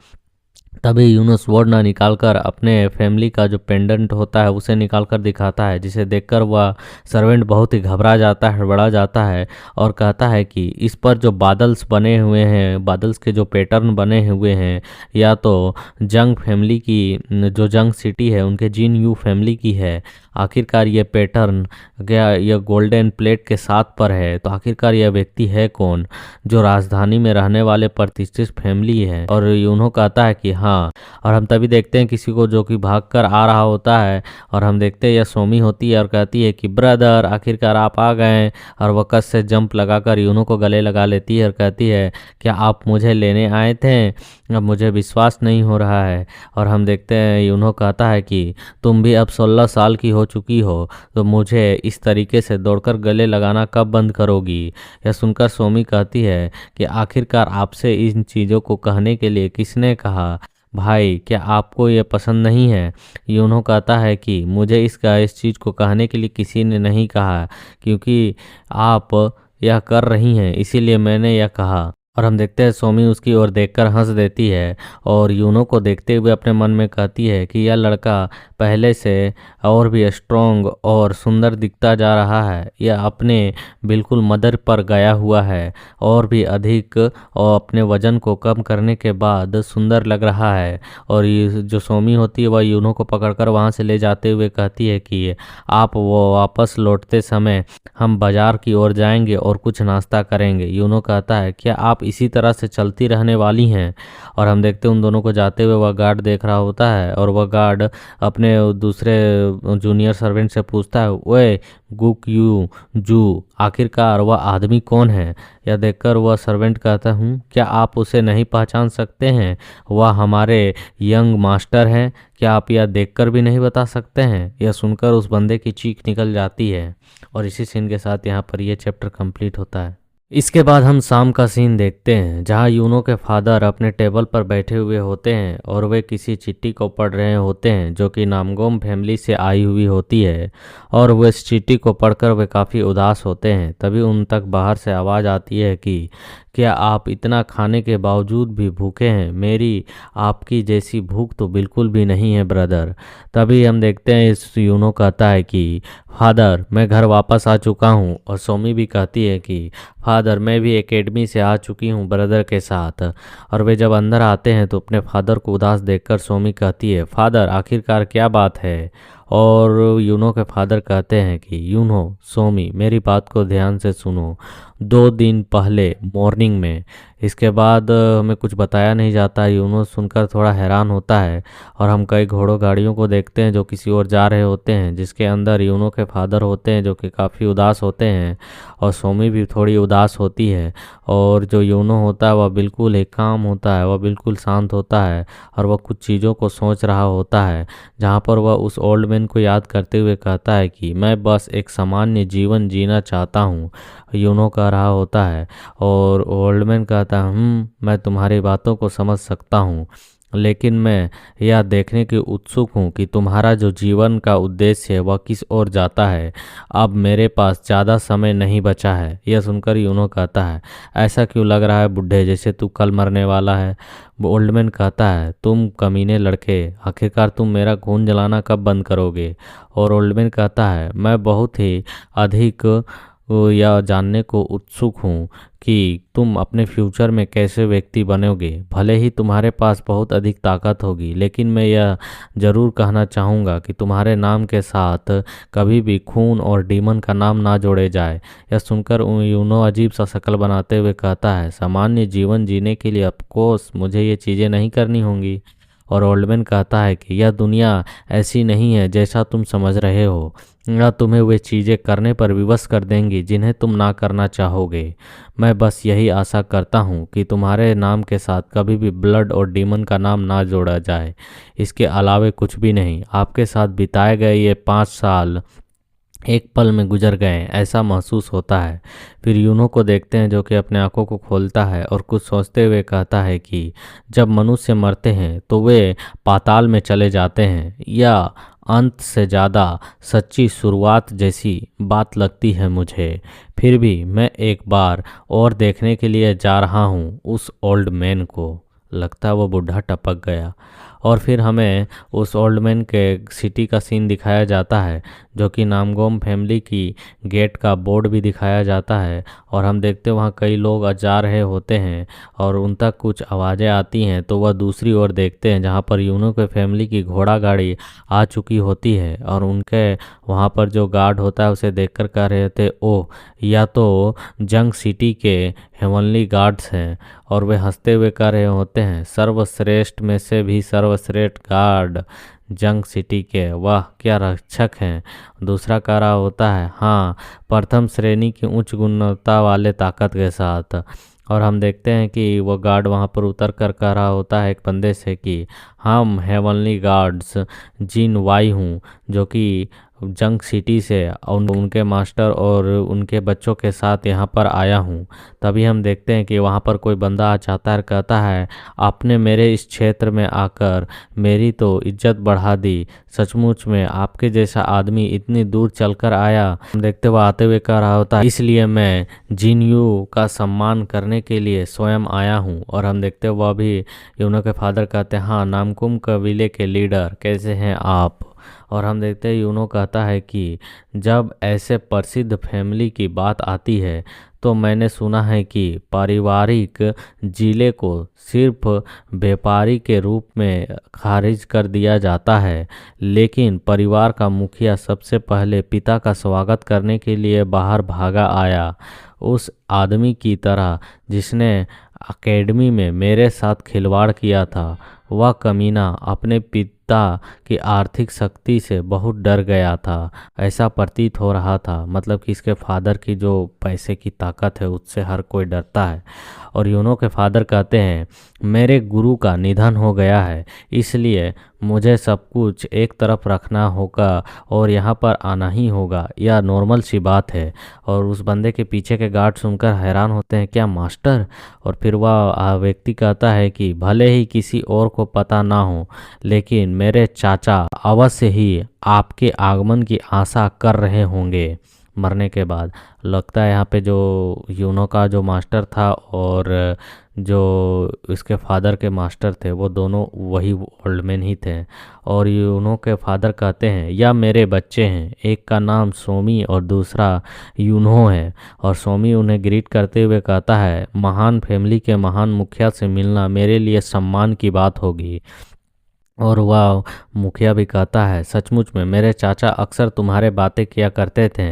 S1: तभी यूनो स्वॉर्ड ना निकालकर अपने फैमिली का जो पेंडेंट होता है उसे निकालकर दिखाता है, जिसे देखकर वह सर्वेंट बहुत ही घबरा जाता है, हड़बड़ा जाता है और कहता है कि इस पर जो बादल्स बने हुए हैं, बादल्स के जो पैटर्न बने हुए हैं, या तो जंग फैमिली की, जो जंग सिटी है उनके जिन यू फैमिली की है। आखिरकार ये पैटर्न क्या यह गोल्डन प्लेट के साथ पर है? तो आखिरकार यह व्यक्ति है कौन जो राजधानी में रहने वाले प्रतिष्ठित फैमिली है? और यूनो कहता है कि हाँ। और हम तभी देखते हैं किसी को जो कि भागकर आ रहा होता है और हम देखते हैं यह सोमी होती है और कहती है कि ब्रदर, आखिरकार आप आ गए। और वह कस से जंप लगाकर यूनो को गले लगा लेती है और कहती है, क्या आप मुझे लेने आए थे? अब मुझे विश्वास नहीं हो रहा है। और हम देखते हैं यूनो कहता है कि तुम भी अब 16 साल की हो चुकी हो, तो मुझे इस तरीके से दौड़कर गले लगाना कब बंद करोगी? यह सुनकर सोमी कहती है कि आखिरकार आपसे इन चीज़ों को कहने के लिए किसने कहा? भाई, क्या आपको ये पसंद नहीं है? यूनो कहता है कि मुझे इस चीज़ को कहने के लिए किसी ने नहीं कहा, क्योंकि आप यह कर रही हैं, इसीलिए मैंने यह कहा। और हम देखते हैं सोमी उसकी ओर देखकर हंस देती है और यूनो को देखते हुए अपने मन में कहती है कि यह लड़का पहले से और भी स्ट्रॉन्ग और सुंदर दिखता जा रहा है। यह अपने बिल्कुल मदर पर गया हुआ है और भी अधिक, और अपने वजन को कम करने के बाद सुंदर लग रहा है। और ये जो सोमी होती है वह यूनो को पकड़कर वहाँ से ले जाते हुए कहती है कि आप वो वापस लौटते समय हम बाजार की ओर जाएंगे और कुछ नाश्ता करेंगे। यूनो कहता है, क्या आप इसी तरह से चलती रहने वाली हैं? और हम देखते हैं उन दोनों को जाते हुए वह गार्ड देख रहा होता है और वह गार्ड अपने दूसरे जूनियर सर्वेंट से पूछता है, ओए गुक यू जू, आखिरकार वह आदमी कौन है? यह देखकर वह सर्वेंट कहता हूँ, क्या आप उसे नहीं पहचान सकते हैं? वह हमारे यंग मास्टर हैं। क्या आप यह देखकर भी नहीं बता सकते हैं? यह सुनकर उस बंदे की चीख निकल जाती है। और इसी सीन के साथ यहाँ पर यह चैप्टर कंप्लीट होता है। इसके बाद हम शाम का सीन देखते हैं, जहां यूनो के फादर अपने टेबल पर बैठे हुए होते हैं और वे किसी चिट्ठी को पढ़ रहे होते हैं जो कि नामगोम फैमिली से आई हुई होती है। और वे इस चिट्ठी को पढ़कर वे काफ़ी उदास होते हैं। तभी उन तक बाहर से आवाज़ आती है कि क्या आप इतना खाने के बावजूद भी भूखे हैं? मेरी आपकी जैसी भूख तो बिल्कुल भी नहीं है ब्रदर। तभी हम देखते हैं इस यूनो कहता है कि फादर मैं घर वापस आ चुका हूँ, और सोमी भी कहती है कि फादर मैं भी एकेडमी से आ चुकी हूँ ब्रदर के साथ। और वे जब अंदर आते हैं तो अपने फादर को उदास देखकर सोमी कहती है फादर आखिरकार क्या बात है? और यूनो के फादर कहते हैं कि यूनो सोमी मेरी बात को ध्यान से सुनो। 2 दिन पहले मॉर्निंग में, इसके बाद हमें कुछ बताया नहीं जाता। यूनो सुनकर थोड़ा हैरान होता है और हम कई घोड़ों गाड़ियों को देखते हैं जो किसी ओर जा रहे होते हैं, जिसके अंदर यूनो के फादर होते हैं जो कि काफ़ी उदास होते हैं, और सोमी भी थोड़ी उदास होती है। और जो यूनो होता है वह बिल्कुल एक काम होता है, वह बिल्कुल शांत होता है और वह कुछ चीज़ों को सोच रहा होता है, जहाँ पर वह उस ओल्ड मैन को याद करते हुए कहता है कि मैं बस एक सामान्य जीवन जीना चाहता हूँ, यूनो कह रहा होता है। और ओल्ड मैन कहता है मैं तुम्हारी बातों को समझ सकता हूँ, लेकिन मैं यह देखने की उत्सुक हूँ कि तुम्हारा जो जीवन का उद्देश्य है वह किस ओर जाता है। अब मेरे पास ज़्यादा समय नहीं बचा है। यह सुनकर यूनो कहता है ऐसा क्यों लग रहा है बुढ़े, जैसे तू कल मरने वाला है? ओल्ड मैन कहता है तुम कमीने लड़के, आखिरकार तुम मेरा खून जलाना कब बंद करोगे? और ओल्ड मैन कहता है मैं बहुत ही अधिक यह जानने को उत्सुक हूँ कि तुम अपने फ्यूचर में कैसे व्यक्ति बनोगे। भले ही तुम्हारे पास बहुत अधिक ताकत होगी, लेकिन मैं यह ज़रूर कहना चाहूँगा कि तुम्हारे नाम के साथ कभी भी खून और डीमन का नाम ना जोड़े जाए। यह सुनकर यूनो अजीब सा शक्ल बनाते हुए कहता है सामान्य जीवन जीने के लिए ऑफकोर्स मुझे ये चीज़ें नहीं करनी होंगी। और ओल्डमैन कहता है कि यह दुनिया ऐसी नहीं है जैसा तुम समझ रहे हो, या तुम्हें वे चीज़ें करने पर विवश कर देंगी जिन्हें तुम ना करना चाहोगे। मैं बस यही आशा करता हूँ कि तुम्हारे नाम के साथ कभी भी ब्लड और डीमन का नाम ना जोड़ा जाए, इसके अलावे कुछ भी नहीं। आपके साथ बिताए गए ये 5 साल एक पल में गुजर गए ऐसा महसूस होता है। फिर यूनो को देखते हैं जो कि अपने आंखों को खोलता है और कुछ सोचते हुए कहता है कि जब मनुष्य मरते हैं तो वे पाताल में चले जाते हैं, या अंत से ज़्यादा सच्ची शुरुआत जैसी बात लगती है मुझे। फिर भी मैं एक बार और देखने के लिए जा रहा हूँ उस ओल्ड मैन को। लगता है वो बूढ़ा टपक गया। और फिर हमें उस ओल्ड मैन के सिटी का सीन दिखाया जाता है, जो कि नामगोम फैमिली की गेट का बोर्ड भी दिखाया जाता है। और हम देखते हैं वहाँ कई लोग जा रहे होते हैं और उन तक कुछ आवाज़ें आती हैं, तो वह दूसरी ओर देखते हैं जहाँ पर यूनो के फैमिली की घोड़ा गाड़ी आ चुकी होती है। और उनके वहाँ पर जो गार्ड होता है उसे देखकर कह रहे थे ओह या तो जंग सिटी के हेवनली गार्ड्स हैं। और वे हंसते हुए कह रहे होते हैं सर्वश्रेष्ठ में से भी सर्वश्रेष्ठ गार्ड जंग सिटी के, वाह क्या रक्षक हैं। दूसरा कह रहा होता है हाँ, प्रथम श्रेणी की उच्च गुणवत्ता वाले ताकत के साथ। और हम देखते हैं कि वो गार्ड वहाँ पर उतर कर कह रहा होता है एक बंदे से कि हम हेवनली गार्ड्स जिन वाई हूँ, जो कि जंग सिटी से उनके मास्टर और उनके बच्चों के साथ यहाँ पर आया हूँ। तभी हम देखते हैं कि वहाँ पर कोई बंदा आ जाता है, कहता है आपने मेरे इस क्षेत्र में आकर मेरी तो इज्जत बढ़ा दी। सचमुच में आपके जैसा आदमी इतनी दूर चलकर आया। हम देखते हुए आते हुए कह रहा होता है इसलिए मैं जिनयू का सम्मान करने के लिए स्वयं आया हूँ। और हम देखते हुए अभी यूनो के फादर कहते हैं हाँ नामकुम कबीले के लीडर कैसे हैं आप? और हम देखते हैं यूनो कहता है कि जब ऐसे प्रसिद्ध फैमिली की बात आती है तो मैंने सुना है कि पारिवारिक जिले को सिर्फ व्यापारी के रूप में खारिज कर दिया जाता है, लेकिन परिवार का मुखिया सबसे पहले पिता का स्वागत करने के लिए बाहर भागा आया। उस आदमी की तरह जिसने एकेडमी में मेरे साथ खिलवाड़ किया था। वह कमीना अपने पिता की आर्थिक शक्ति से बहुत डर गया था, ऐसा प्रतीत हो रहा था। मतलब कि इसके फादर की जो पैसे की ताकत है उससे हर कोई डरता है। और यूनो के फादर कहते हैं मेरे गुरु का निधन हो गया है, इसलिए मुझे सब कुछ एक तरफ रखना होगा और यहाँ पर आना ही होगा। यह नॉर्मल सी बात है। और उस बंदे के पीछे के गार्ड सुनकर हैरान होते हैं क्या मास्टर? और फिर वह व्यक्ति कहता है कि भले ही किसी और को पता ना हो, लेकिन मेरे चाचा अवश्य ही आपके आगमन की आशा कर रहे होंगे। मरने के बाद। लगता है यहाँ पे जो यूनो का जो मास्टर था और जो इसके फादर के मास्टर थे वो दोनों वही ओल्ड मैन ही थे। और यूनो के फादर कहते हैं या मेरे बच्चे हैं, एक का नाम सोमी और दूसरा यूनो है। और सोमी उन्हें ग्रीट करते हुए कहता है महान फैमिली के महान मुखिया से मिलना मेरे लिए सम्मान की बात होगी। और वह मुखिया भी कहता है सचमुच में मेरे चाचा अक्सर तुम्हारे बातें किया करते थे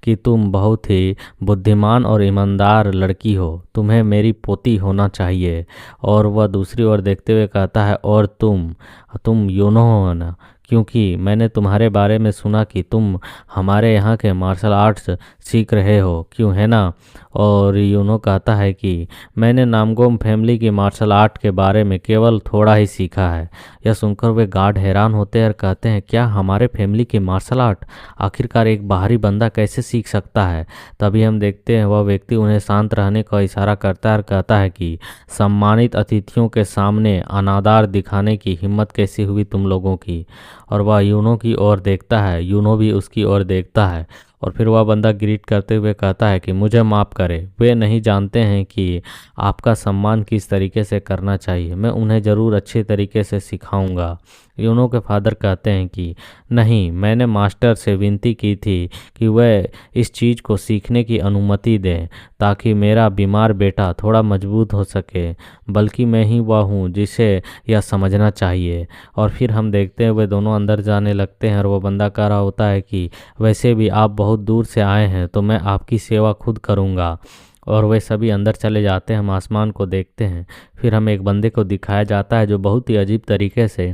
S1: कि तुम बहुत ही बुद्धिमान और ईमानदार लड़की हो, तुम्हें मेरी पोती होना चाहिए। और वह दूसरी ओर देखते हुए कहता है और तुम यूनो हो ना, क्योंकि मैंने तुम्हारे बारे में सुना कि तुम हमारे यहाँ के मार्शल आर्ट्स सीख रहे हो, क्यों है ना। और यूनो कहता है कि मैंने नामगोम फैमिली की मार्शल आर्ट के बारे में केवल थोड़ा ही सीखा है। यह सुनकर वे गार्ड हैरान होते हैं और कहते हैं क्या हमारे फैमिली की मार्शल आर्ट, आखिरकार एक बाहरी बंदा कैसे सीख सकता है। तभी हम देखते हैं वह व्यक्ति उन्हें शांत रहने का इशारा करता है और कहता है कि सम्मानित अतिथियों के सामने अनादर दिखाने की हिम्मत कैसी हुई तुम लोगों की। और वह यूनो की ओर देखता है, यूनो भी उसकी ओर देखता है और फिर वह बंदा ग्रीट करते हुए कहता है कि मुझे माफ़ करें, वे नहीं जानते हैं कि आपका सम्मान किस तरीके से करना चाहिए, मैं उन्हें ज़रूर अच्छे तरीके से सिखाऊंगा। यूनो के फादर कहते हैं कि नहीं, मैंने मास्टर से विनती की थी कि वह इस चीज़ को सीखने की अनुमति दें ताकि मेरा बीमार बेटा थोड़ा मजबूत हो सके, बल्कि मैं ही वह हूँ जिसे यह समझना चाहिए। और फिर हम देखते हैं वे दोनों अंदर जाने लगते हैं और वो बंदा कह रहा होता है कि वैसे भी आप बहुत दूर से आए हैं तो मैं आपकी सेवा खुद करूँगा। और वे सभी अंदर चले जाते हैं। हम आसमान को देखते हैं। फिर हमें एक बंदे को दिखाया जाता है जो बहुत ही अजीब तरीके से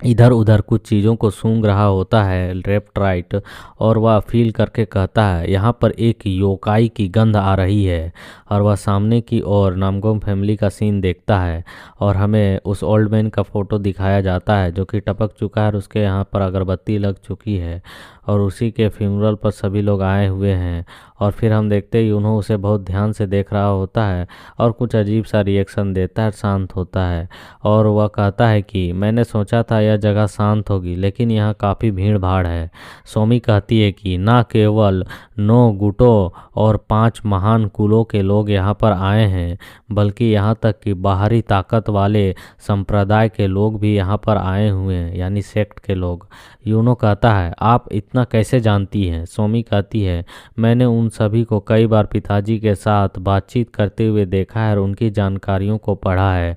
S1: इधर उधर कुछ चीज़ों को सूंघ रहा होता है, लेफ्ट राइट। और वह फील करके कहता है यहाँ पर एक योकाई की गंध आ रही है। और वह सामने की ओर नामगोम फैमिली का सीन देखता है और हमें उस ओल्ड मैन का फ़ोटो दिखाया जाता है जो कि टपक चुका है और उसके यहाँ पर अगरबत्ती लग चुकी है और उसी के फ्यूनरल पर सभी लोग आए हुए हैं। और फिर हम देखते ही उन्होंने उसे बहुत ध्यान से देख रहा होता है और कुछ अजीब सा रिएक्शन देता है, शांत होता है। और वह कहता है कि मैंने सोचा था यह जगह शांत होगी लेकिन यहाँ काफ़ी भीड़ भाड़ है। सोमी कहती है कि ना केवल 9 गुटों और 5 महान कुलों के लोग यहाँ पर आए हैं बल्कि यहाँ तक कि बाहरी ताकत वाले संप्रदाय के लोग भी यहाँ पर आए हुए हैं, यानी सेक्ट के लोग। यूनो कहता है आप इतना कैसे जानती हैं। सोमी कहती है मैंने उन सभी को कई बार पिताजी के साथ बातचीत करते हुए देखा है और उनकी जानकारियों को पढ़ा है।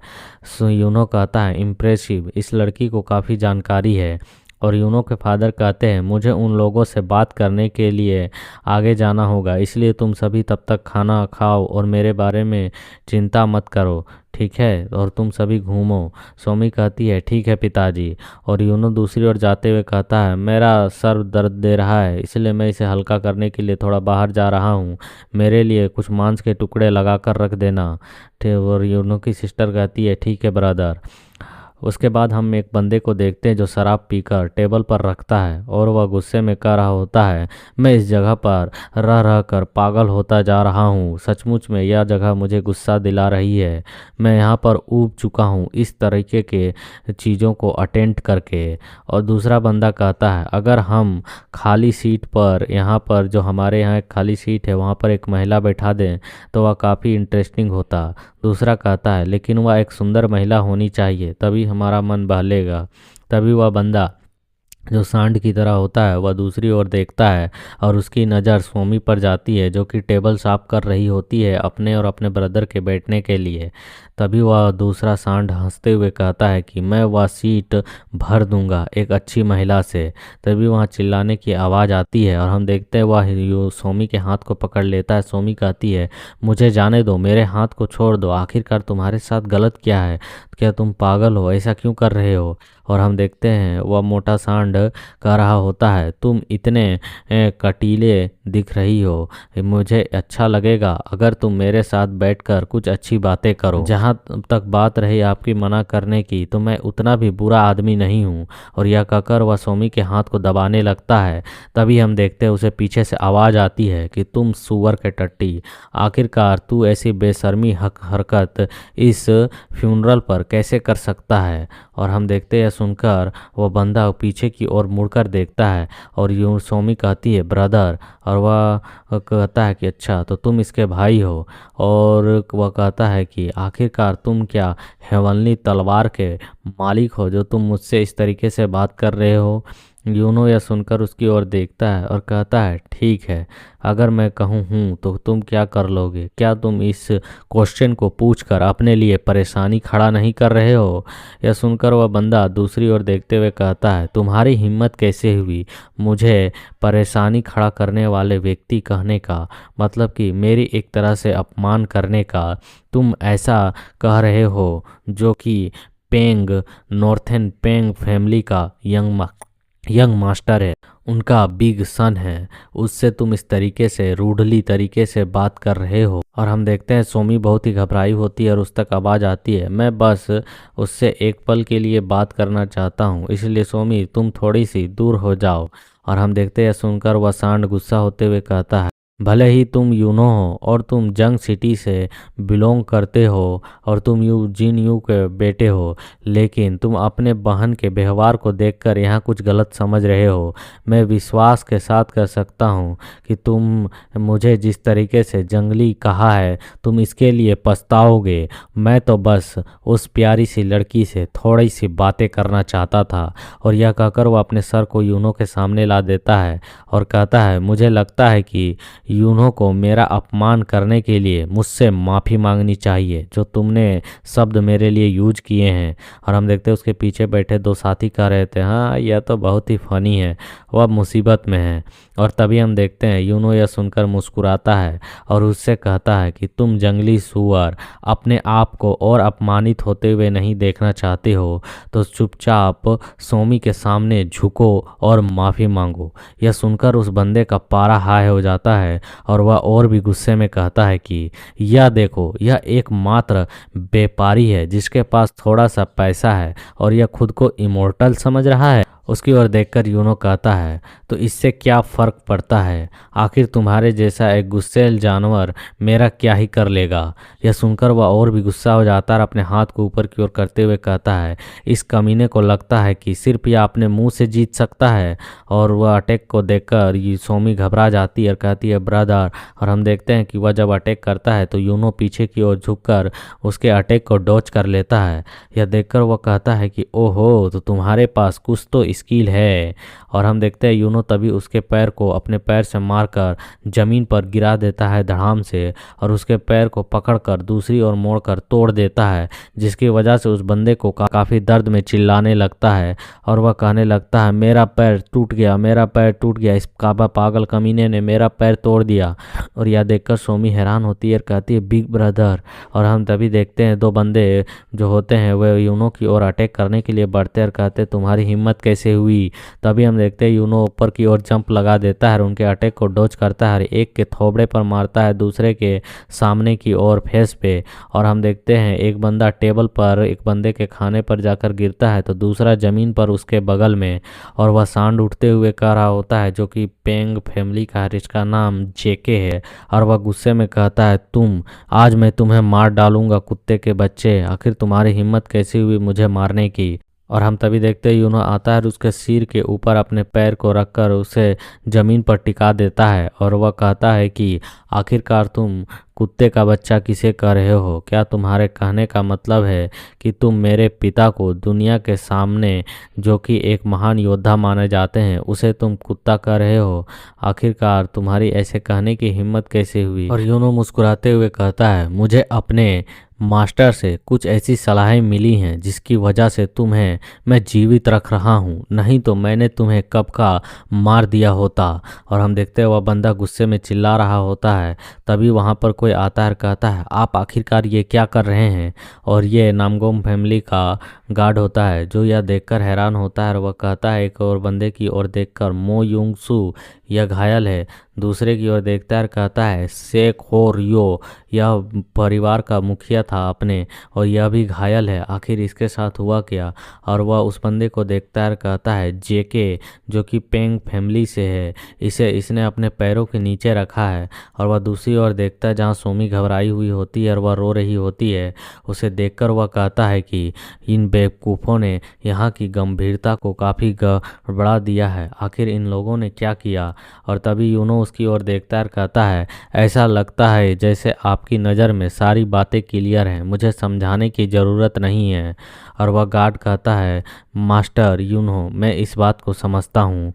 S1: यूनो कहता है इम्प्रेसिव, इस लड़की को काफ़ी जानकारी है। और यूनो के फादर कहते हैं मुझे उन लोगों से बात करने के लिए आगे जाना होगा, इसलिए तुम सभी तब तक खाना खाओ और मेरे बारे में चिंता मत करो, ठीक है, और तुम सभी घूमो। सोमी कहती है ठीक है पिताजी। और यूनो दूसरी ओर जाते हुए कहता है मेरा सर दर्द दे रहा है इसलिए मैं इसे हल्का करने के लिए थोड़ा बाहर जा रहा हूँ, मेरे लिए कुछ मांस के टुकड़े लगा कर रख देना। ठीक। और यूनो की सिस्टर कहती है ठीक है ब्रदर। उसके बाद हम एक बंदे को देखते हैं जो शराब पीकर टेबल पर रखता है और वह गुस्से में कह रहा होता है मैं इस जगह पर रह रह कर पागल होता जा रहा हूँ, सचमुच में यह जगह मुझे गुस्सा दिला रही है, मैं यहाँ पर ऊब चुका हूँ इस तरीके के चीज़ों को अटेंड करके। और दूसरा बंदा कहता है अगर हम खाली सीट पर, यहाँ पर जो हमारे यहाँ एक खाली सीट है वहाँ पर एक महिला बैठा दें तो वह काफ़ी इंटरेस्टिंग होता। दूसरा कहता है लेकिन वह एक सुंदर महिला होनी चाहिए तभी हमारा मन बहलेगा। तभी वह बंदा जो सांड की तरह होता है वह दूसरी ओर देखता है और उसकी नज़र सोमी पर जाती है जो कि टेबल साफ कर रही होती है अपने और अपने ब्रदर के बैठने के लिए। तभी वह दूसरा सांड हंसते हुए कहता है कि मैं वह सीट भर दूंगा एक अच्छी महिला से। तभी वहाँ चिल्लाने की आवाज़ आती है और हम देखते हैं वह सोमी के हाथ को पकड़ लेता है। सोमी कहती है मुझे जाने दो, मेरे हाथ को छोड़ दो, आखिरकार तुम्हारे साथ गलत क्या है, क्या तुम पागल हो, ऐसा क्यों कर रहे हो। और हम देखते हैं वह मोटा सांड कह रहा होता है तुम इतने कटीले दिख रही हो, मुझे अच्छा लगेगा अगर तुम मेरे साथ बैठकर कुछ अच्छी बातें करो। जहाँ तक बात रही आपकी मना करने की तो मैं उतना भी बुरा आदमी नहीं हूँ। और यह कहकर वह सोमी के हाथ को दबाने लगता है। तभी हम देखते हैं उसे पीछे से आवाज़ आती है कि तुम सुअर के टट्टी, आखिरकार तू ऐसी बेशर्मी हरकत इस फ्यूनरल पर सुनकर कैसे कर सकता है। और हम देखते हैं सुनकर वह बंदा पीछे की ओर मुड़कर देखता है और यूं सोमी कहती है ब्रदर, और वह कहता है कि अच्छा तो तुम इसके भाई हो। और वह कहता है कि आखिरकार तुम क्या हेवनली तलवार के मालिक हो जो तुम मुझसे इस तरीके से बात कर रहे हो। यूनो यह सुनकर उसकी ओर देखता है और कहता है ठीक है, अगर मैं कहूँ हूँ तो तुम क्या कर लोगे? क्या तुम इस क्वेश्चन को पूछकर अपने लिए परेशानी खड़ा नहीं कर रहे हो? यह सुनकर वह बंदा दूसरी ओर देखते हुए कहता है तुम्हारी हिम्मत कैसे हुई मुझे परेशानी खड़ा करने वाले व्यक्ति कहने का, मतलब कि मेरी एक तरह से अपमान करने का। तुम ऐसा कह रहे हो जो कि पेंग नॉर्थन पेंग फैमिली का यंग मास्टर है, उनका बिग सन है, उससे तुम इस तरीके से रूडली तरीके से बात कर रहे हो। और हम देखते हैं सोमी बहुत ही घबराई होती है और उस तक आवाज़ आती है मैं बस उससे एक पल के लिए बात करना चाहता हूँ, इसलिए सोमी तुम थोड़ी सी दूर हो जाओ। और हम देखते हैं सुनकर वह सांड गुस्सा होते हुए कहता है भले ही तुम यूनो हो और तुम जंग सिटी से बिलोंग करते हो और तुम जिन यू के बेटे हो, लेकिन तुम अपने बहन के व्यवहार को देखकर यहाँ कुछ गलत समझ रहे हो। मैं विश्वास के साथ कह सकता हूँ कि तुम मुझे जिस तरीके से जंगली कहा है तुम इसके लिए पछताओगे। मैं तो बस उस प्यारी सी लड़की से थोड़ी सी बातें करना चाहता था। और यह कहकर वो अपने सर को यूनो के सामने ला देता है और कहता है मुझे लगता है कि यूनो को मेरा अपमान करने के लिए मुझसे माफ़ी मांगनी चाहिए जो तुमने शब्द मेरे लिए यूज किए हैं। और हम देखते हैं उसके पीछे बैठे दो साथी कह रहे थे हाँ यह तो बहुत ही फनी है, वह मुसीबत में है। और तभी हम देखते हैं यूनो यह सुनकर मुस्कुराता है और उससे कहता है कि तुम जंगली सुअर अपने आप को और अपमानित होते हुए नहीं देखना चाहते हो तो चुपचाप सोमी के सामने झुको और माफ़ी मांगो। यह सुनकर उस बंदे का पारा हाई हो जाता है और वह और भी गुस्से में कहता है कि यह देखो यह एकमात्र व्यापारी है जिसके पास थोड़ा सा पैसा है और यह खुद को इमोर्टल समझ रहा है। उसकी ओर देखकर यूनो कहता है तो इससे क्या फ़र्क पड़ता है, आखिर तुम्हारे जैसा एक गुस्सैल जानवर मेरा क्या ही कर लेगा। यह सुनकर वह और भी गुस्सा हो जाता है और अपने हाथ को ऊपर की ओर करते हुए कहता है इस कमीने को लगता है कि सिर्फ यह अपने मुंह से जीत सकता है। और वह अटैक को देखकर ये सोमी घबरा जाती है और कहती है ब्रदर। और हम देखते हैं कि वह जब अटैक करता है तो यूनो पीछे की ओर झुककर उसके अटैक को डॉच कर लेता है। यह देखकर वह कहता है कि ओहो तो तुम्हारे पास कुछ तो स्किल है। और हम देखते हैं यूनो तभी उसके पैर को अपने पैर से मारकर जमीन पर गिरा देता है धड़ाम से और उसके पैर को पकड़कर दूसरी ओर मोड़कर तोड़ देता है, जिसकी वजह से उस बंदे को काफ़ी दर्द में चिल्लाने लगता है और वह कहने लगता है मेरा पैर टूट गया, मेरा पैर टूट गया, इस काबा पागल कमीने ने मेरा पैर तोड़ दिया। और यह देखकर सोमी हैरान होती है और कहती है बिग ब्रदर। और हम तभी देखते हैं दो बंदे जो होते हैं वे यूनो की ओर अटैक करने के लिए बढ़ते हैं और कहते हैं तुम्हारी हिम्मत कैसे हुई। तभी हम देखते हैं यूनो ऊपर की ओर जंप लगा देता है और उनके अटैक को डॉच करता है और एक के थोबड़े पर मारता है, दूसरे के सामने की ओर फेस पे। और हम देखते हैं एक बंदा टेबल पर एक बंदे के खाने पर जाकर गिरता है तो दूसरा जमीन पर उसके बगल में। और वह सांड उठते हुए कह रहा होता है जो कि पेंग फैमिली का है, जिसका नाम जेके है। और वह गुस्से में कहता है आज मैं तुम्हें मार डालूंगा कुत्ते के बच्चे, आखिर तुम्हारी हिम्मत कैसी हुई मुझे मारने की। और हम तभी देखते हैं यूनो आता है और उसके सिर के ऊपर अपने पैर को रखकर उसे ज़मीन पर टिका देता है और वह कहता है कि आखिरकार तुम कुत्ते का बच्चा किसे कह रहे हो? क्या तुम्हारे कहने का मतलब है कि तुम मेरे पिता को दुनिया के सामने जो कि एक महान योद्धा माने जाते हैं उसे तुम कुत्ता कह रहे हो? आखिरकार तुम्हारी ऐसे कहने की हिम्मत कैसे हुई? और यूनो मुस्कुराते हुए कहता है मुझे अपने मास्टर से कुछ ऐसी सलाहें मिली हैं जिसकी वजह से तुम्हें मैं जीवित रख रहा हूँ, नहीं तो मैंने तुम्हें कब का मार दिया होता। और हम देखते हैं वह बंदा गुस्से में चिल्ला रहा होता है। तभी वहाँ पर कोई आता है कहता है आप आखिरकार ये क्या कर रहे हैं? और ये नामगोम फैमिली का गार्ड होता है जो यह देखकर हैरान होता है और वह कहता है एक और बंदे की ओर देखकर मो यूंग सू यह घायल है दूसरे की ओर देखता है और कहता है शेख होरियो यह परिवार का मुखिया था अपने, और यह भी घायल है, आखिर इसके साथ हुआ क्या। और वह उस बंदे को देखता है और कहता है जेके, जो कि पेंग फैमिली से है, इसे इसने अपने पैरों के नीचे रखा है। और वह दूसरी ओर देखता है जहाँ सोमी घबराई हुई होती है और वह रो रही होती है। उसे देखकर वह कहता है कि इन बेवकूफ़ों ने यहाँ की गंभीरता को काफ़ी गड़बड़ा दिया है, आखिर इन लोगों ने क्या किया। और तभी यूनो उसकी ओर देखता है और कहता है ऐसा लगता है जैसे आपकी नज़र में सारी बातें क्लियर हैं, मुझे समझाने की ज़रूरत नहीं है। और वह गार्ड कहता है मास्टर यूनो, मैं इस बात को समझता हूँ,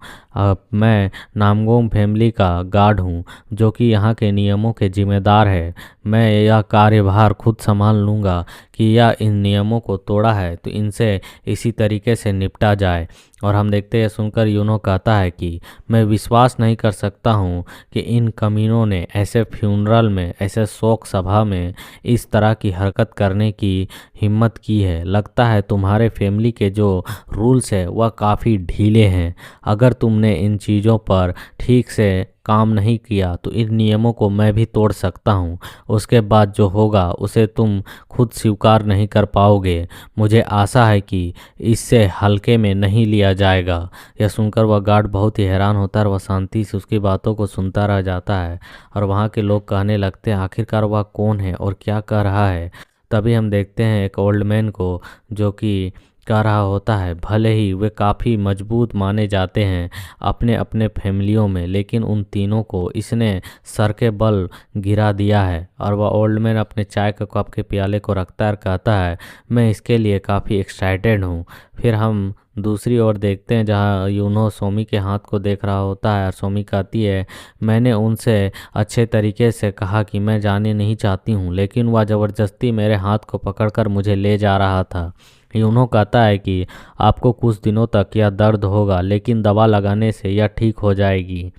S1: मैं नामगोंग फैमिली का गार्ड हूँ जो कि यहाँ के नियमों के जिम्मेदार है। मैं यह कार्यभार खुद संभाल लूँगा कि यह इन नियमों को तोड़ा है तो इनसे इसी तरीके से निपटा जाए। और हम देखते हैं सुनकर यूनो कहता है कि मैं विश्वास नहीं कर सकता हूँ कि इन कमीनों ने ऐसे फ्यूनरल में, ऐसे शोक सभा में इस तरह की हरकत करने की हिम्मत की है। लगता है तुम्हारे फैमिली के जो रूल्स है वह काफ़ी ढीले हैं। अगर तुमने इन चीज़ों पर ठीक से काम नहीं किया तो इन नियमों को मैं भी तोड़ सकता हूँ। उसके बाद जो होगा उसे तुम खुद स्वीकार नहीं कर पाओगे। मुझे आशा है कि इससे हल्के में नहीं लिया जाएगा। यह सुनकर वह गार्ड बहुत ही हैरान होता है और वह शांति से उसकी बातों को सुनता रह जाता है। और वहाँ के लोग कहने लगते हैं आखिरकार वह कौन है और क्या कह रहा है। तभी हम देखते हैं एक ओल्ड मैन को जो कि कह रहा होता है भले ही वे काफ़ी मजबूत माने जाते हैं अपने अपने फैमिलियों में, लेकिन उन तीनों को इसने सर के बल गिरा दिया है। और वह ओल्ड मैन अपने चाय के कप के प्याले को रखता है और कहता है मैं इसके लिए काफ़ी एक्साइटेड हूँ। फिर हम दूसरी ओर देखते हैं जहाँ यूनो सोमी के हाथ को देख रहा होता है और सोमी कहती है मैंने उनसे अच्छे तरीके से कहा कि मैं जाने नहीं चाहती हूँ, लेकिन वह ज़बरदस्ती मेरे हाथ को पकड़कर मुझे ले जा रहा था। यूनो कहता है कि आपको कुछ दिनों तक यह दर्द होगा लेकिन दवा लगाने से यह ठीक हो जाएगी।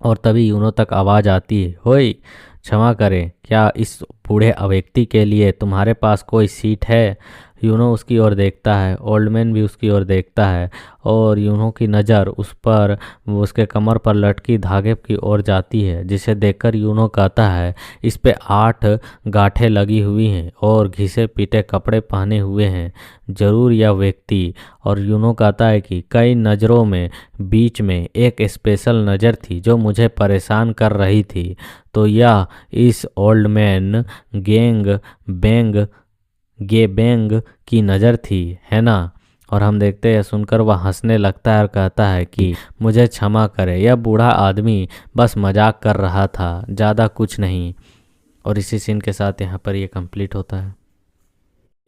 S1: और तभी यूनो तक आवाज़ आती है होई क्षमा करें, क्या इस बूढ़े व्यक्ति के लिए तुम्हारे पास कोई सीट है। यूनो उसकी ओर देखता है, ओल्ड मैन भी उसकी ओर देखता है और यूनो की नज़र उस पर उसके कमर पर लटकी धागे की ओर जाती है, जिसे देखकर यूनो कहता है इस पे 8 गांठें लगी हुई हैं और घिसे पीटे कपड़े पहने हुए हैं, ज़रूर यह व्यक्ति। और यूनो कहता है कि कई नज़रों में बीच में एक स्पेशल नज़र थी जो मुझे परेशान कर रही थी, तो यह इस ओल्ड मैन गेबेंग की नज़र थी, है ना। और हम देखते हैं सुनकर वह हंसने लगता है और कहता है कि मुझे क्षमा करें, यह बूढ़ा आदमी बस मजाक कर रहा था, ज़्यादा कुछ नहीं। और इसी सीन के साथ यहाँ पर ये कंप्लीट होता है।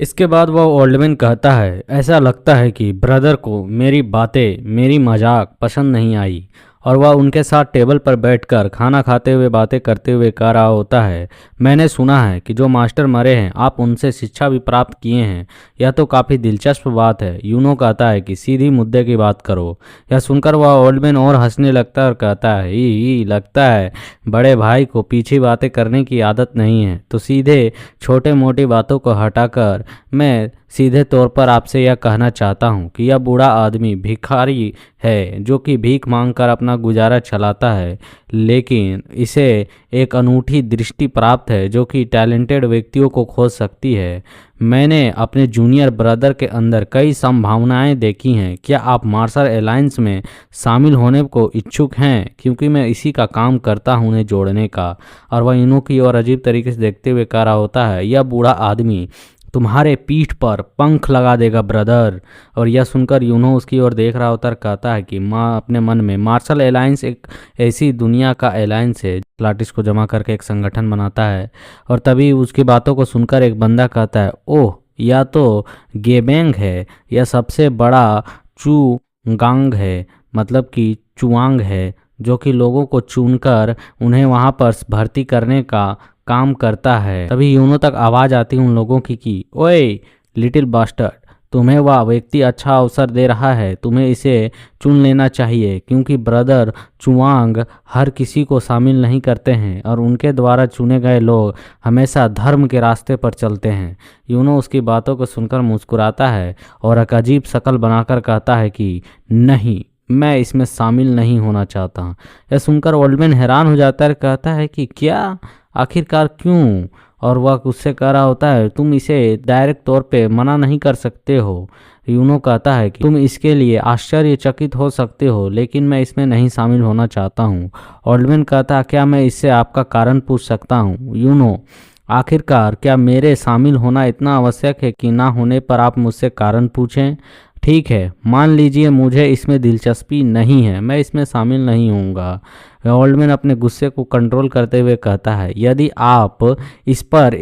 S1: इसके बाद वह ओल्डमैन कहता है ऐसा लगता है कि ब्रदर को मेरी बातें, मेरी मजाक पसंद नहीं आई, और वह उनके साथ टेबल पर बैठकर खाना खाते हुए बातें करते हुए कह रहा होता है मैंने सुना है कि जो मास्टर मरे हैं आप उनसे शिक्षा भी प्राप्त किए हैं, यह तो काफ़ी दिलचस्प बात है। यूनो कहता है कि सीधी मुद्दे की बात करो। यह सुनकर वह ओल्डमैन और हंसने लगता है और कहता है ही लगता है बड़े भाई को पीछे बातें करने की आदत नहीं है, तो सीधे छोटे मोटी बातों को हटाकर मैं सीधे तौर पर आपसे यह कहना चाहता हूँ कि यह बूढ़ा आदमी भिखारी है जो कि भीख मांगकर अपना गुजारा चलाता है, लेकिन इसे एक अनूठी दृष्टि प्राप्त है जो कि टैलेंटेड व्यक्तियों को खोज सकती है। मैंने अपने जूनियर ब्रदर के अंदर कई संभावनाएं देखी हैं। क्या आप मार्शल अलायंस में शामिल होने को इच्छुक हैं, क्योंकि मैं इसी का काम करता हूं उन्हें जोड़ने का। और वह इनों की ओर अजीब तरीके से देखते हुए कह रहा होता है यह बूढ़ा आदमी तुम्हारे पीठ पर पंख लगा देगा ब्रदर। और यह सुनकर यूनो उसकी ओर देख रहा होता है, कहता है कि माँ अपने मन में मार्शल अलायंस एक ऐसी दुनिया का अलायंस है प्लाटिस को जमा करके एक संगठन बनाता है। और तभी उसकी बातों को सुनकर एक बंदा कहता है ओह यह तो गेबेंग है, यह सबसे बड़ा चुगांग है, मतलब कि चुआंग है, जो कि लोगों को चुनकर उन्हें वहाँ पर भर्ती करने का काम करता है। तभी यूनो तक आवाज़ आती उन लोगों की कि ओए लिटिल बास्टर्ड, तुम्हें वह व्यक्ति अच्छा अवसर दे रहा है, तुम्हें इसे चुन लेना चाहिए, क्योंकि ब्रदर चुआंग हर किसी को शामिल नहीं करते हैं और उनके द्वारा चुने गए लोग हमेशा धर्म के रास्ते पर चलते हैं। यूनो उसकी बातों को सुनकर मुस्कुराता है और एक अजीब शक्ल बनाकर कहता है कि नहीं, मैं इसमें शामिल नहीं होना चाहता। यह सुनकर ओल्डमैन हैरान हो जाता है, कहता है कि क्या, आखिरकार क्यों? और वह उससे कह रहा होता है, तुम इसे डायरेक्ट तौर पे मना नहीं कर सकते हो। यूनो कहता है कि तुम इसके लिए आश्चर्यचकित हो सकते हो, लेकिन मैं इसमें नहीं शामिल होना चाहता हूँ। ओल्डमैन कहता है, क्या मैं इससे आपका कारण पूछ सकता हूँ? यूनो, आखिरकार क्या मेरे शामिल होना इतना आवश्यक है कि ना होने पर आप मुझसे कारण पूछें? ठीक है, मान लीजिए मुझे इसमें दिलचस्पी नहीं है, मैं इसमें शामिल नहीं होऊंगा। ओल्डमैन अपने गुस्से को कंट्रोल करते हुए कहता है, यदि आप इस पर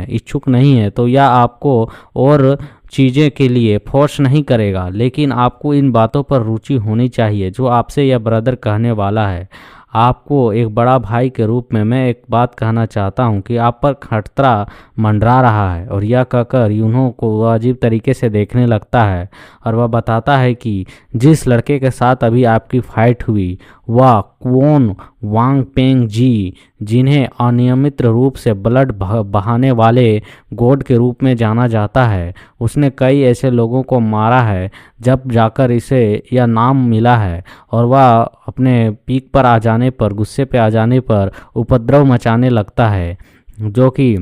S1: इच्छुक नहीं है तो यह आपको और चीज़ें के लिए फोर्स नहीं करेगा, लेकिन आपको इन बातों पर रुचि होनी चाहिए जो आपसे यह ब्रदर कहने वाला है। आपको एक बड़ा भाई के रूप में मैं एक बात कहना चाहता हूँ कि आप पर खतरा मंडरा रहा है। और यह कहकर यूनो को वह अजीब तरीके से देखने लगता है और वह बताता है कि जिस लड़के के साथ अभी आपकी फाइट हुई वह क्वोन वांग पेंग जी, जिन्हें अनियमित रूप से ब्लड बहाने वाले गॉड के रूप में जाना जाता है, उसने कई ऐसे लोगों को मारा है जब जाकर इसे यह नाम मिला है। और वह अपने पीक पर आ जाने पर, गुस्से पे आ जाने पर उपद्रव मचाने लगता है, जो कि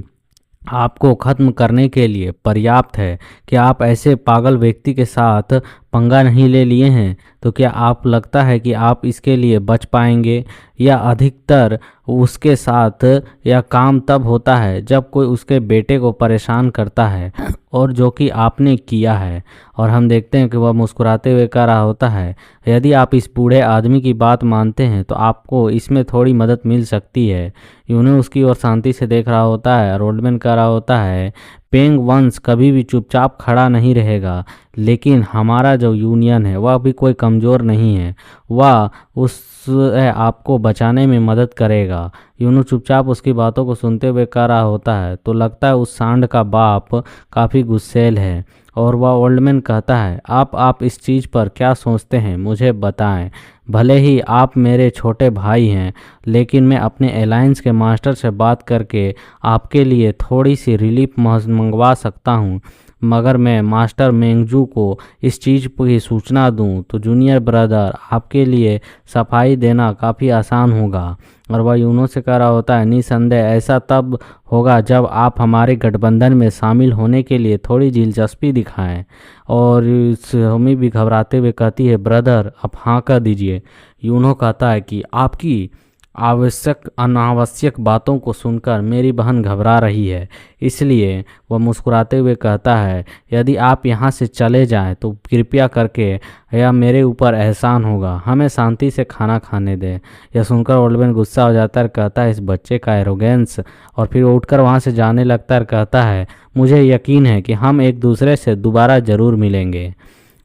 S1: आपको ख़त्म करने के लिए पर्याप्त है। कि आप ऐसे पागल व्यक्ति के साथ पंगा नहीं ले लिए हैं, तो क्या आप लगता है कि आप इसके लिए बच पाएंगे? या अधिकतर उसके साथ यह काम तब होता है जब कोई उसके बेटे को परेशान करता है, और जो कि आपने किया है। और हम देखते हैं कि वह मुस्कुराते हुए कह रहा होता है, यदि आप इस बूढ़े आदमी की बात मानते हैं तो आपको इसमें थोड़ी मदद मिल सकती है। यूनो उसकी ओर शांति से देख रहा होता है। रोडमैन कह रहा होता है, पेंग वंश कभी भी चुपचाप खड़ा नहीं रहेगा, लेकिन हमारा जो यूनियन है वह भी कोई कमज़ोर नहीं है, वह उस आपको बचाने में मदद करेगा। यूनो चुपचाप उसकी बातों को सुनते हुए कह रहा होता है, तो लगता है उस सांड का बाप काफ़ी गुस्सैल है। और वह ओल्डमैन कहता है, आप इस चीज़ पर क्या सोचते हैं, मुझे बताएं। भले ही आप मेरे छोटे भाई हैं, लेकिन मैं अपने अलायंस के मास्टर से बात करके आपके लिए थोड़ी सी रिलीफ मंगवा सकता हूँ। मगर मैं मास्टर मेंगजू को इस चीज़ की सूचना दूं तो जूनियर ब्रदर आपके लिए सफाई देना काफ़ी आसान होगा। और वह यूनो से कह रहा होता है, निसंदेह ऐसा तब होगा जब आप हमारे गठबंधन में शामिल होने के लिए थोड़ी दिलचस्पी दिखाएं। और सोमी भी घबराते हुए कहती है, ब्रदर आप हाँ कर दीजिए। यूनो कहता है कि आपकी अनावश्यक बातों को सुनकर मेरी बहन घबरा रही है, इसलिए वह मुस्कुराते हुए कहता है, यदि आप यहाँ से चले जाएं तो कृपया करके यह मेरे ऊपर एहसान होगा, हमें शांति से खाना खाने दें। यह सुनकर ओल्डमैन गुस्सा हो जाता है, कहता है इस बच्चे का एरोगेंस। और फिर उठकर वहाँ से जाने लगता है, कहता है मुझे यकीन है कि हम एक दूसरे से दोबारा ज़रूर मिलेंगे।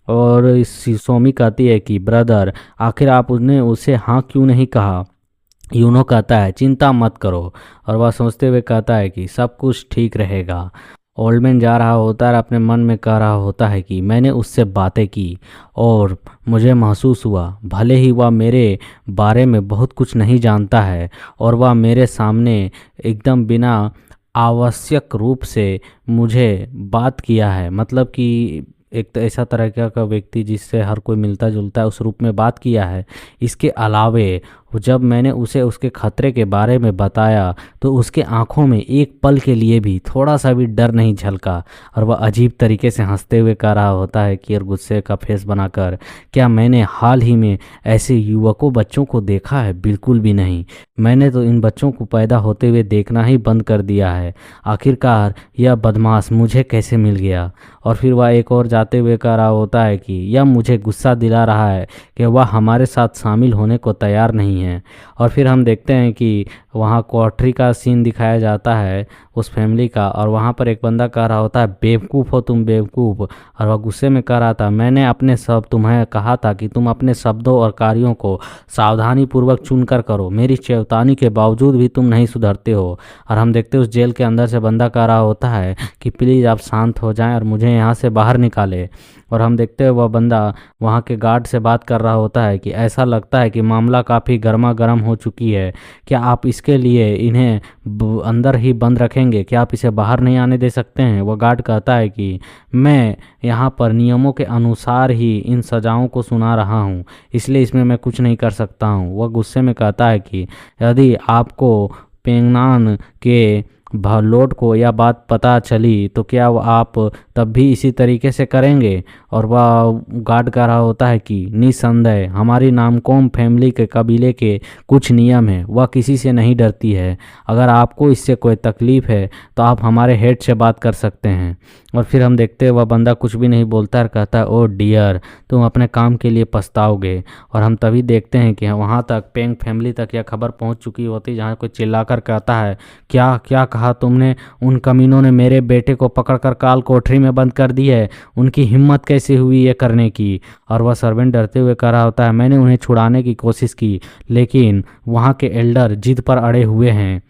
S1: और सोमी कहती है कि ब्रदर आखिर आपने उसे हाँ क्यों नहीं कहा? यूनो कहता है, चिंता मत करो। और वह सोचते हुए कहता है कि सब कुछ ठीक रहेगा। ओल्डमैन जा रहा होता है, अपने मन में कह रहा होता है कि मैंने उससे बातें की और मुझे महसूस हुआ, भले ही वह मेरे बारे में बहुत कुछ नहीं जानता है और वह मेरे सामने एकदम बिना आवश्यक रूप से मुझे बात किया है, मतलब कि एक तो ऐसा तरह का व्यक्ति जिससे हर कोई मिलता जुलता है उस रूप में बात किया है। इसके अलावे जब मैंने उसे उसके खतरे के बारे में बताया तो उसके आंखों में एक पल के लिए भी थोड़ा सा भी डर नहीं झलका और वह अजीब तरीके से हंसते हुए कह रहा होता है कि और गुस्से का फेस बनाकर, क्या मैंने हाल ही में ऐसे युवकों बच्चों को देखा है? बिल्कुल भी नहीं। मैंने तो इन बच्चों को पैदा होते हुए देखना ही बंद कर दिया है। आखिरकार यह बदमाश मुझे कैसे मिल गया? और फिर वह एक और जाते हुए कह रहा होता है कि यह मुझे गुस्सा दिला रहा है कि वह हमारे साथ शामिल होने को तैयार नहीं है। और फिर हम देखते हैं कि वहाँ क्वार्टरी का सीन दिखाया जाता है उस फैमिली का, और वहाँ पर एक बंदा कह रहा होता है, बेवकूफ़ हो तुम, बेवकूफ़। और वह गुस्से में कह रहा था, मैंने तुम्हें कहा था कि तुम अपने शब्दों और कार्यों को सावधानी पूर्वक चुनकर करो, मेरी चेतावनी के बावजूद भी तुम नहीं सुधरते हो। और हम देखते हैं उस जेल के अंदर से बंदा कह रहा होता है कि प्लीज़ आप शांत हो जाएं और मुझे यहाँ से बाहर निकालें। और हम देखते हैं वह बंदा वहाँ के गार्ड से बात कर रहा होता है कि ऐसा लगता है कि मामला काफ़ी गर्मा गर्म हो चुकी है, क्या आप इसके लिए इन्हें अंदर ही बंद रखेंगे, क्या आप इसे बाहर नहीं आने दे सकते हैं। वह गार्ड कहता है कि मैं यहाँ पर नियमों के अनुसार ही इन सज़ाओं को सुना रहा हूँ, इसलिए इसमें मैं कुछ नहीं कर सकता हूँ। वह गुस्से में कहता है कि यदि आपको पेंगनान के लोड को यह बात पता चली तो क्या आप तब भी इसी तरीके से करेंगे। और वह गार्ड कह रहा होता है कि निसंदेह हमारी नामकोम फैमिली के कबीले के कुछ नियम हैं, वह किसी से नहीं डरती है। अगर आपको इससे कोई तकलीफ़ है तो आप हमारे हेड से बात कर सकते हैं। और फिर हम देखते हैं वह बंदा कुछ भी नहीं बोलता है, कहता है ओ डियर तुम अपने काम के लिए पछताओगे। और हम तभी देखते हैं कि वहाँ तक पेंग फैमिली तक यह खबर पहुँच चुकी होती, जहाँ कोई चिल्लाकर कहता है क्या क्या कहा तुमने, उन कमीनों ने मेरे बेटे को पकड़कर काल कोठरी में बंद कर दी है, उनकी हिम्मत कैसे हुई ये करने की। और वह सर्वेंट डरते हुए कह रहा होता है मैंने उन्हें छुड़ाने की कोशिश की, लेकिन वहाँ के एल्डर जिद पर अड़े हुए हैं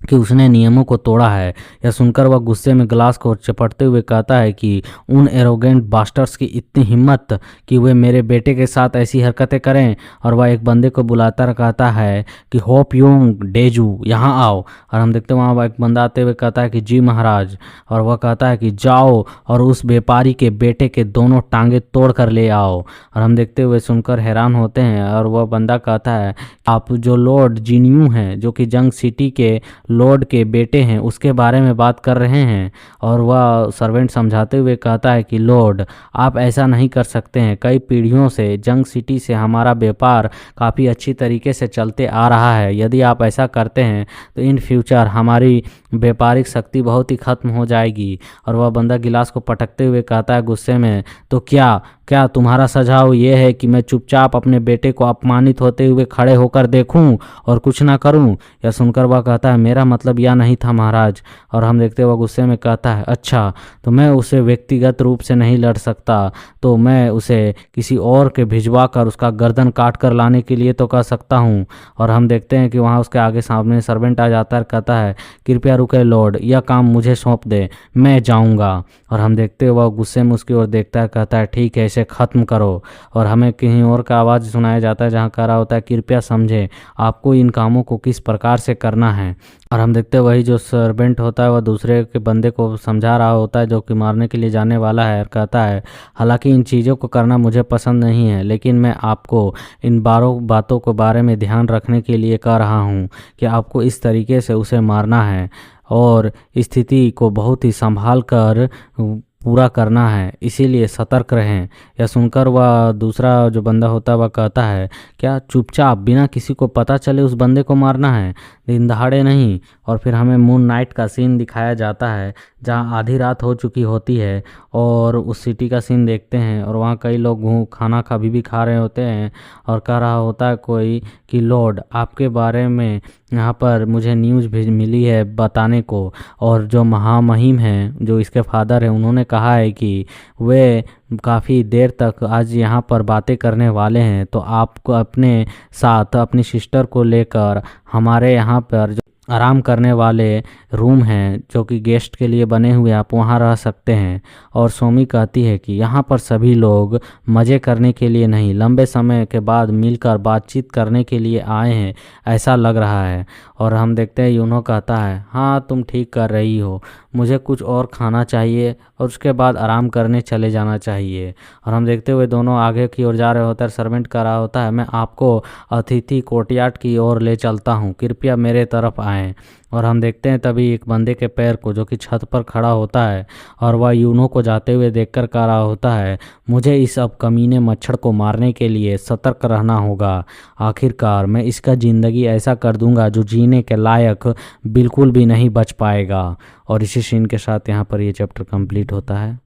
S1: कि उसने नियमों को तोड़ा है। यह सुनकर वह गुस्से में गिलास को चपटते हुए कहता है कि उन एरोगेंट बास्टर्स की इतनी हिम्मत कि वे मेरे बेटे के साथ ऐसी हरकतें करें। और वह एक बंदे को बुलाता कहता है कि होप योंग डेजू यहाँ आओ। और हम देखते हैं वहाँ एक बंदा आते हुए कहता है कि जी महाराज। और वह कहता है कि जाओ और उस व्यापारी के बेटे के दोनों टांगे तोड़ कर ले आओ। और हम देखते हुए सुनकर हैरान होते हैं। और वह बंदा कहता है आप जो लॉर्ड जिन्यू हैं, जो कि जंग सिटी के लॉर्ड के बेटे हैं, उसके बारे में बात कर रहे हैं। और वह सर्वेंट समझाते हुए कहता है कि लॉर्ड आप ऐसा नहीं कर सकते हैं, कई पीढ़ियों से जंग सिटी से हमारा व्यापार काफ़ी अच्छी तरीके से चलते आ रहा है, यदि आप ऐसा करते हैं तो इन फ्यूचर हमारी व्यापारिक शक्ति बहुत ही ख़त्म हो जाएगी। और वह बंदा गिलास को पटकते हुए कहता है गुस्से में तो क्या क्या तुम्हारा सुझाव ये है कि मैं चुपचाप अपने बेटे को अपमानित होते हुए खड़े होकर देखूं और कुछ ना करूं। यह सुनकर वह कहता है मेरा मतलब यह नहीं था महाराज। और हम देखते वह गुस्से में कहता है अच्छा तो मैं उसे व्यक्तिगत रूप से नहीं लड़ सकता, तो मैं उसे किसी और के भिजवा कर उसका गर्दन काट कर लाने के लिए तो कह सकता हूँ। और हम देखते हैं कि वहाँ उसके आगे सामने सर्वेंट आ जाता है, कहता है कृपया रुके लॉर्ड, यह काम मुझे सौंप दे, मैं जाऊँगा। और हम देखते हैं वह गुस्से में उसकी ओर देखता है, कहता है ठीक है इसे ख़त्म करो। और हमें कहीं और का आवाज़ सुनाया जाता है जहाँ कह रहा होता है कृपया समझें आपको इन कामों को किस प्रकार से करना है। और हम देखते हैं वही जो सर्वेंट होता है वह दूसरे के बंदे को समझा रहा होता है जो कि मारने के लिए जाने वाला है, और कहता है हालांकि इन चीज़ों को करना मुझे पसंद नहीं है, लेकिन मैं आपको इन बातों के बारे में ध्यान रखने के लिए कह रहा हूँ कि आपको इस तरीके से उसे मारना है और स्थिति को बहुत ही संभाल कर पूरा करना है, इसीलिए सतर्क रहें। यह सुनकर वह दूसरा जो बंदा होता है वह कहता है क्या चुपचाप बिना किसी को पता चले उस बंदे को मारना है, दिन दहाड़े नहीं। और फिर हमें मून नाइट का सीन दिखाया जाता है जहां आधी रात हो चुकी होती है और उस सिटी का सीन देखते हैं और वहाँ कई लोग खाना कभी भी खा रहे होते हैं और कह रहा होता है कोई कि लॉर्ड आपके बारे में यहाँ पर मुझे न्यूज़ भी मिली है बताने को, और जो महामहिम हैं जो इसके फादर हैं उन्होंने कहा है कि वे काफ़ी देर तक आज यहाँ पर बातें करने वाले हैं, तो आपको अपने साथ अपनी सिस्टर को लेकर हमारे यहाँ पर जो आराम करने वाले रूम हैं जो कि गेस्ट के लिए बने हुए आप वहाँ रह सकते हैं। और सोमी कहती है कि यहाँ पर सभी लोग मज़े करने के लिए नहीं, लंबे समय के बाद मिलकर बातचीत करने के लिए आए हैं ऐसा लग रहा है। और हम देखते हैं यूनो कहता है हाँ तुम ठीक कर रही हो, मुझे कुछ और खाना चाहिए और उसके बाद आराम करने चले जाना चाहिए। और हम देखते हुए दोनों आगे की ओर जा रहे होते हैं। सर्वेंट कर रहा होता है मैं आपको अतिथि कोर्टयार्ड की ओर ले चलता हूँ, कृपया मेरे तरफ आएँ। और हम देखते हैं तभी एक बंदे के पैर को जो कि छत पर खड़ा होता है और वह यूनो को जाते हुए देखकर कह रहा होता है मुझे इस अब कमीने मच्छर को मारने के लिए सतर्क रहना होगा, आखिरकार मैं इसका ज़िंदगी ऐसा कर दूंगा जो जीने के लायक बिल्कुल भी नहीं बच पाएगा। और इसी सीन के साथ यहाँ पर ये चैप्टर कंप्लीट होता है।